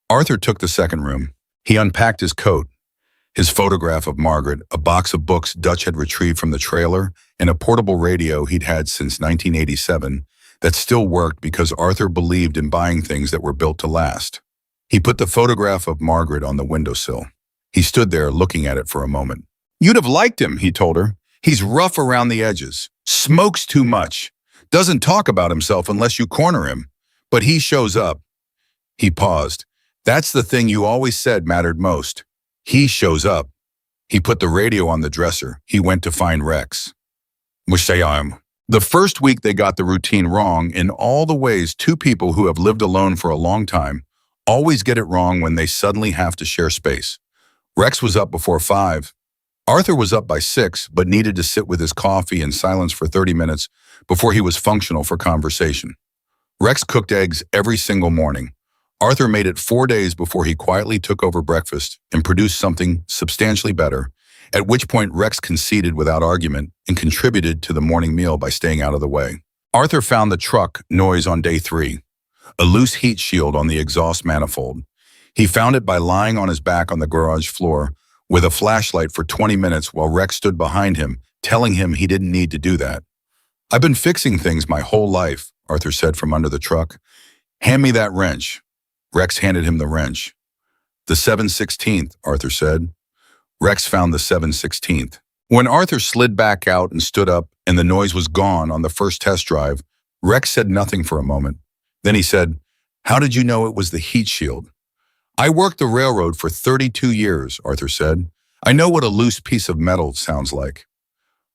Arthur took the second room. He unpacked his coat, his photograph of Margaret, a box of books Dutch had retrieved from the trailer, and a portable radio he'd had since 1987 that still worked because Arthur believed in buying things that were built to last. He put the photograph of Margaret on the windowsill. He stood there looking at it for a moment. You'd have liked him, he told her. He's rough around the edges, smokes too much, doesn't talk about himself unless you corner him, but he shows up. He paused. That's the thing you always said mattered most. He shows up. He put the radio on the dresser. He went to find Rex. The first week they got the routine wrong in all the ways two people who have lived alone for a long time always get it wrong when they suddenly have to share space. Rex was up before 5. Arthur was up by 6, but needed to sit with his coffee in silence for 30 minutes before he was functional for conversation. Rex cooked eggs every single morning. Arthur made it 4 days before he quietly took over breakfast and produced something substantially better, at which point Rex conceded without argument and contributed to the morning meal by staying out of the way. Arthur found the truck noise on day 3, a loose heat shield on the exhaust manifold. He found it by lying on his back on the garage floor with a flashlight for 20 minutes while Rex stood behind him, telling him he didn't need to do that. I've been fixing things my whole life, Arthur said from under the truck. Hand me that wrench. Rex handed him the wrench. The 7/16th, Arthur said. Rex found the 7/16th. When Arthur slid back out and stood up and the noise was gone on the first test drive, Rex said nothing for a moment. Then he said, How did you know it was the heat shield? I worked the railroad for 32 years, Arthur said. I know what a loose piece of metal sounds like.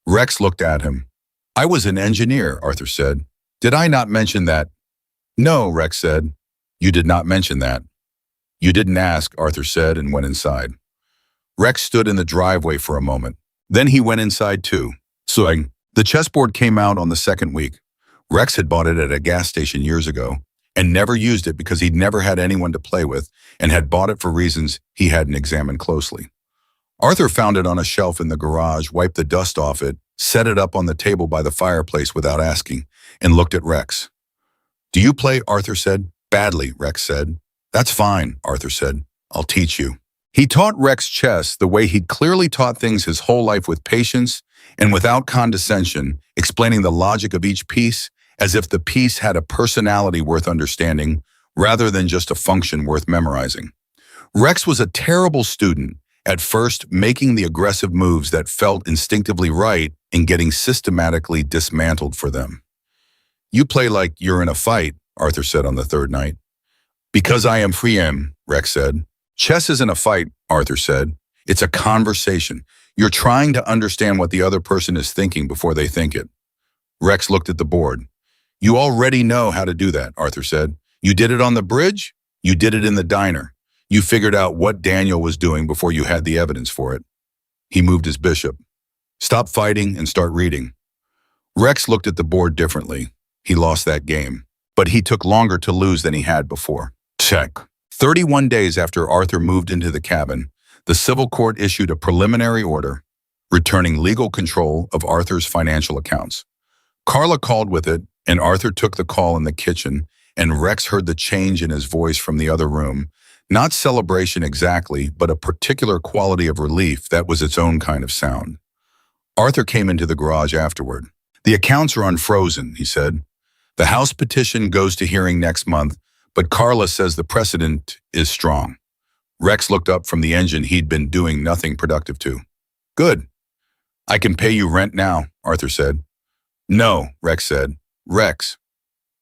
Rex looked at him. I was an engineer, Arthur said. Did I not mention that? No, Rex said. You did not mention that. You didn't ask, Arthur said and went inside. Rex stood in the driveway for a moment. Then he went inside too. The chessboard came out on the second week. Rex had bought it at a gas station years ago and never used it because he'd never had anyone to play with and had bought it for reasons he hadn't examined closely. Arthur found it on a shelf in the garage, wiped the dust off it, set it up on the table by the fireplace without asking, and looked at Rex. Do you play? Arthur said. Badly, Rex said. That's fine, Arthur said. I'll teach you. He taught Rex chess the way he'd clearly taught things his whole life, with patience and without condescension, explaining the logic of each piece as if the piece had a personality worth understanding rather than just a function worth memorizing. Rex was a terrible student, at first making the aggressive moves that felt instinctively right and getting systematically dismantled for them. You play like you're in a fight, Arthur said on the third night. Because I am free, Rex said. Chess isn't a fight, Arthur said. It's a conversation. You're trying to understand what the other person is thinking before they think it. Rex looked at the board. You already know how to do that, Arthur said. You did it on the bridge. You did it in the diner. You figured out what Daniel was doing before you had the evidence for it. He moved his bishop. Stop fighting and start reading. Rex looked at the board differently. He lost that game, but he took longer to lose than he had before. Check. 31 days after Arthur moved into the cabin, the civil court issued a preliminary order returning legal control of Arthur's financial accounts. Carla called with it, and Arthur took the call in the kitchen, and Rex heard the change in his voice from the other room. Not celebration exactly, but a particular quality of relief that was its own kind of sound. Arthur came into the garage afterward. The accounts are unfrozen, he said. The House petition goes to hearing next month, but Carla says the precedent is strong. Rex looked up from the engine he'd been doing nothing productive to. Good. I can pay you rent now, Arthur said. No, Rex said. Rex.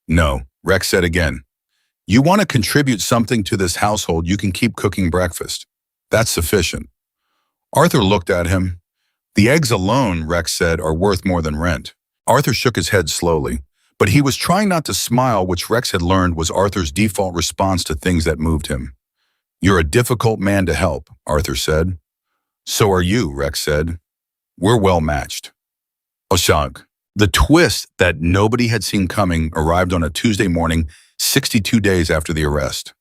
No, Rex said again. You want to contribute something to this household, you can keep cooking breakfast. That's sufficient. Arthur looked at him. The eggs alone, Rex said, are worth more than rent. Arthur shook his head slowly, but he was trying not to smile, which Rex had learned was Arthur's default response to things that moved him. You're a difficult man to help, Arthur said. So are you, Rex said. We're well matched. Oshank. The twist that nobody had seen coming arrived on a Tuesday morning, 62 days after the arrest.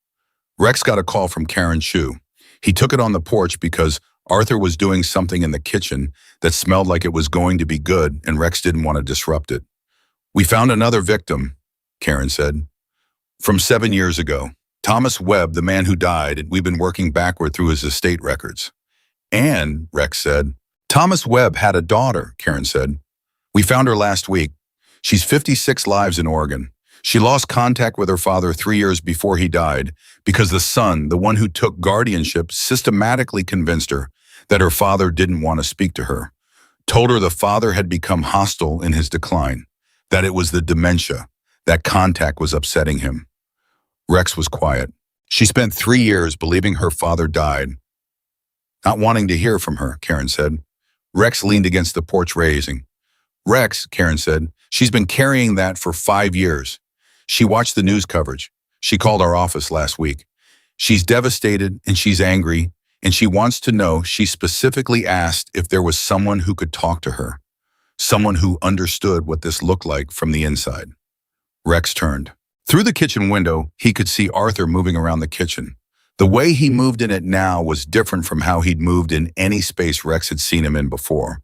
Rex got a call from Karen Chu. He took it on the porch because Arthur was doing something in the kitchen that smelled like it was going to be good, and Rex didn't want to disrupt it. We found another victim, Karen said, from 7 years ago. Thomas Webb, the man who died, and we've been working backward through his estate records. And, Rex said, Thomas Webb had a daughter, Karen said. We found her last week. She's 56 lives in Oregon. She lost contact with her father 3 years before he died because the son, the one who took guardianship, systematically convinced her that her father didn't want to speak to her, told her the father had become hostile in his decline, that it was the dementia, that contact was upsetting him. Rex was quiet. She spent 3 years believing her father died, not wanting to hear from her, Karen said. Rex leaned against the porch raising. Rex, Karen said, she's been carrying that for 5 years. She watched the news coverage. She called our office last week. She's devastated and she's angry, and she wants to know. She specifically asked if there was someone who could talk to her, someone who understood what this looked like from the inside. Rex turned. Through the kitchen window, he could see Arthur moving around the kitchen. The way he moved in it now was different from how he'd moved in any space Rex had seen him in before.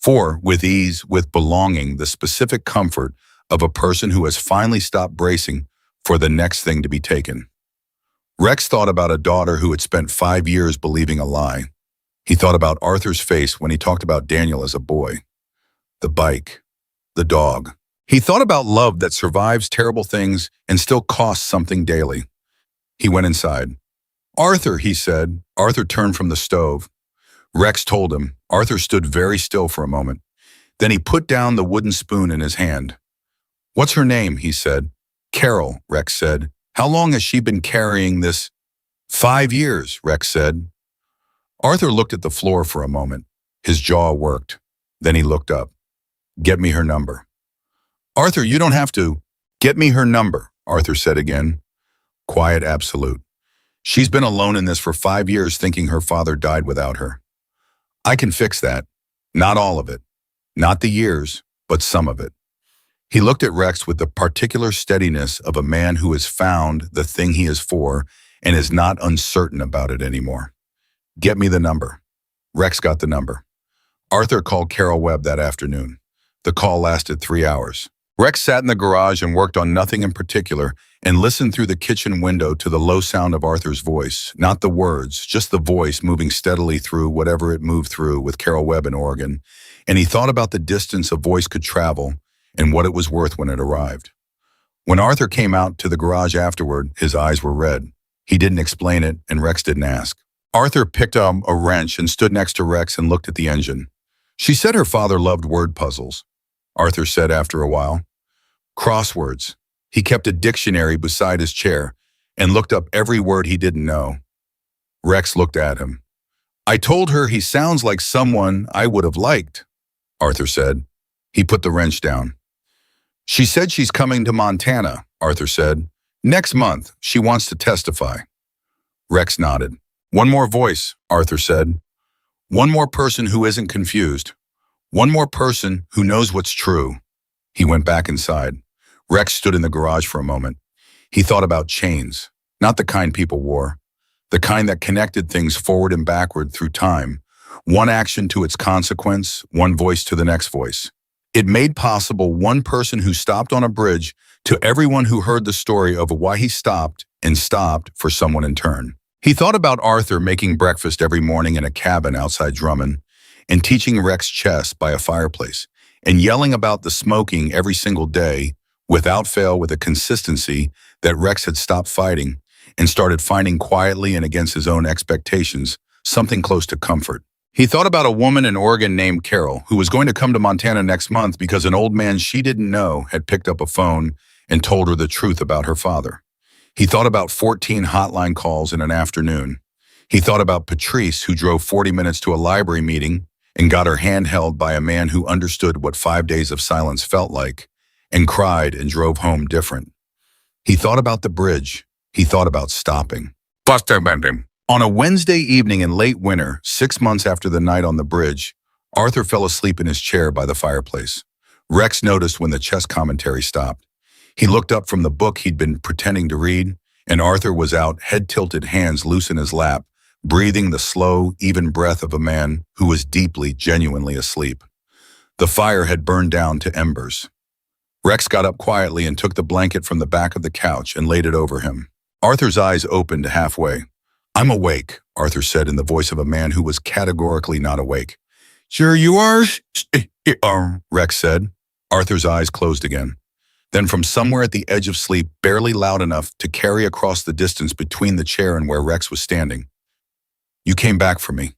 For, with ease, with belonging, the specific comfort of a person who has finally stopped bracing for the next thing to be taken. Rex thought about a daughter who had spent 5 years believing a lie. He thought about Arthur's face when he talked about Daniel as a boy. The bike. The dog. He thought about love that survives terrible things and still costs something daily. He went inside. Arthur, he said. Arthur turned from the stove. Rex told him. Arthur stood very still for a moment. Then he put down the wooden spoon in his hand. What's her name? He said. Carol, Rex said. How long has she been carrying this? 5 years, Rex said. Arthur looked at the floor for a moment. His jaw worked. Then he looked up. Get me her number. Arthur, you don't have to. Get me her number, Arthur said again. Quiet absolute. She's been alone in this for 5 years thinking her father died without her. I can fix that. Not all of it. Not the years, but some of it. He looked at Rex with the particular steadiness of a man who has found the thing he is for and is not uncertain about it anymore. Get me the number. Rex got the number. Arthur called Carol Webb that afternoon. The call lasted 3 hours. Rex sat in the garage and worked on nothing in particular and listened through the kitchen window to the low sound of Arthur's voice, not the words, just the voice moving steadily through whatever it moved through with Carol Webb in Oregon. And he thought about the distance a voice could travel and what it was worth when it arrived. When Arthur came out to the garage afterward, his eyes were red. He didn't explain it, and Rex didn't ask. Arthur picked up a wrench and stood next to Rex and looked at the engine. She said her father loved word puzzles, Arthur said after a while. Crosswords. He kept a dictionary beside his chair and looked up every word he didn't know. Rex looked at him. I told her he sounds like someone I would have liked, Arthur said. He put the wrench down. She said she's coming to Montana, Arthur said. Next month, she wants to testify. Rex nodded. One more voice, Arthur said. One more person who isn't confused. One more person who knows what's true. He went back inside. Rex stood in the garage for a moment. He thought about chains, not the kind people wore, the kind that connected things forward and backward through time, one action to its consequence, one voice to the next voice. It made possible one person who stopped on a bridge to everyone who heard the story of why he stopped and stopped for someone in turn. He thought about Arthur making breakfast every morning in a cabin outside Drummond and teaching Rex chess by a fireplace and yelling about the smoking every single day without fail with a consistency that Rex had stopped fighting and started finding quietly and against his own expectations, something close to comfort. He thought about a woman in Oregon named Carol who was going to come to Montana next month because an old man she didn't know had picked up a phone and told her the truth about her father. He thought about 14 hotline calls in an afternoon. He thought about Patrice, who drove 40 minutes to a library meeting and got her hand held by a man who understood what 5 days of silence felt like and cried and drove home different. He thought about the bridge. He thought about stopping. On a Wednesday evening in late winter, 6 months after the night on the bridge, Arthur fell asleep in his chair by the fireplace. Rex noticed when the chess commentary stopped. He looked up from the book he'd been pretending to read, and Arthur was out, head tilted, hands loose in his lap, breathing the slow, even breath of a man who was deeply, genuinely asleep. The fire had burned down to embers. Rex got up quietly and took the blanket from the back of the couch and laid it over him. Arthur's eyes opened halfway. "I'm awake," Arthur said in the voice of a man who was categorically not awake. "Sure you are," Rex said. Arthur's eyes closed again. Then from somewhere at the edge of sleep, barely loud enough to carry across the distance between the chair and where Rex was standing, "You came back for me."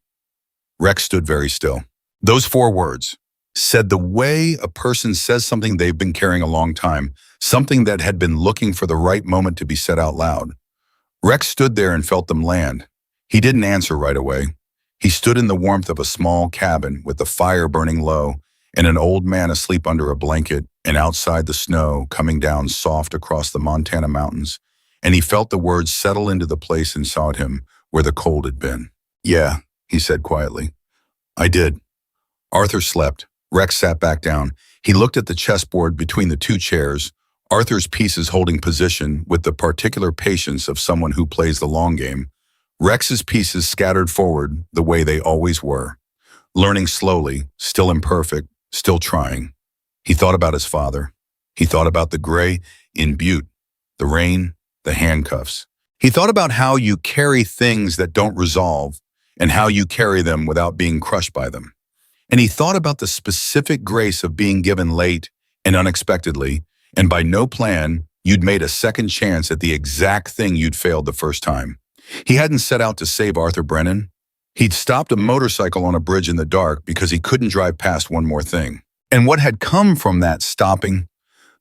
Rex stood very still. Those 4 words, said the way a person says something they've been carrying a long time, something that had been looking for the right moment to be said out loud. Rex stood there and felt them land. He didn't answer right away. He stood in the warmth of a small cabin with the fire burning low and an old man asleep under a blanket, and outside the snow coming down soft across the Montana mountains, and he felt the words settle into the place inside him where the cold had been. "Yeah," he said quietly. "I did." Arthur slept. Rex sat back down. He looked at the chessboard between the 2 chairs, Arthur's pieces holding position with the particular patience of someone who plays the long game. Rex's pieces scattered forward the way they always were, learning slowly, still imperfect, still trying. He thought about his father. He thought about the gray in Butte, the rain, the handcuffs. He thought about how you carry things that don't resolve and how you carry them without being crushed by them. And he thought about the specific grace of being given late and unexpectedly, and by no plan, you'd made a second chance at the exact thing you'd failed the first time. He hadn't set out to save Arthur Brennan. He'd stopped a motorcycle on a bridge in the dark because he couldn't drive past one more thing. And what had come from that stopping?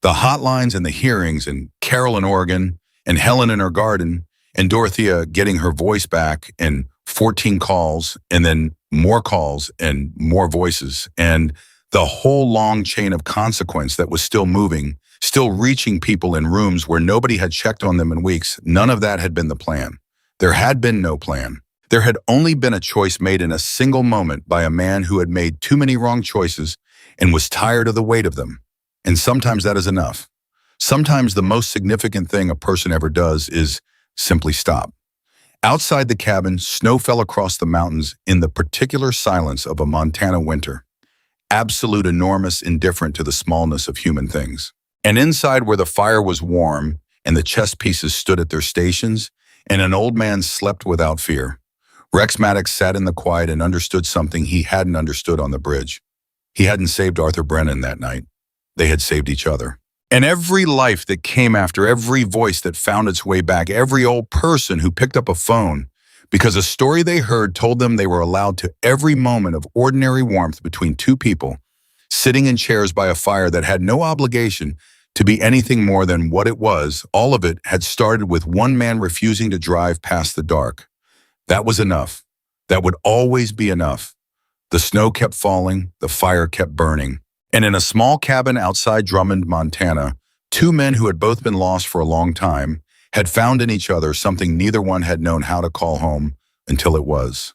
The hotlines and the hearings, and Carol in Oregon, and Helen in her garden, and Dorothea getting her voice back, and 14 calls, and then more calls and more voices, and the whole long chain of consequence that was still moving, still reaching people in rooms where nobody had checked on them in weeks. None of that had been the plan. There had been no plan. There had only been a choice made in a single moment by a man who had made too many wrong choices and was tired of the weight of them. And sometimes that is enough. Sometimes the most significant thing a person ever does is simply stop. Outside the cabin, snow fell across the mountains in the particular silence of a Montana winter. Absolute, enormous, indifferent to the smallness of human things. And inside where the fire was warm and the chess pieces stood at their stations, and an old man slept without fear, Rex Maddox sat in the quiet and understood something he hadn't understood on the bridge. He hadn't saved Arthur Brennan that night. They had saved each other. And every life that came after, every voice that found its way back, every old person who picked up a phone, because a story they heard told them they were allowed to every moment of ordinary warmth between 2 people, sitting in chairs by a fire that had no obligation to be anything more than what it was. All of it had started with one man refusing to drive past the dark. That was enough. That would always be enough. The snow kept falling, the fire kept burning. And in a small cabin outside Drummond, Montana, 2 men who had both been lost for a long time had found in each other something neither one had known how to call home until it was.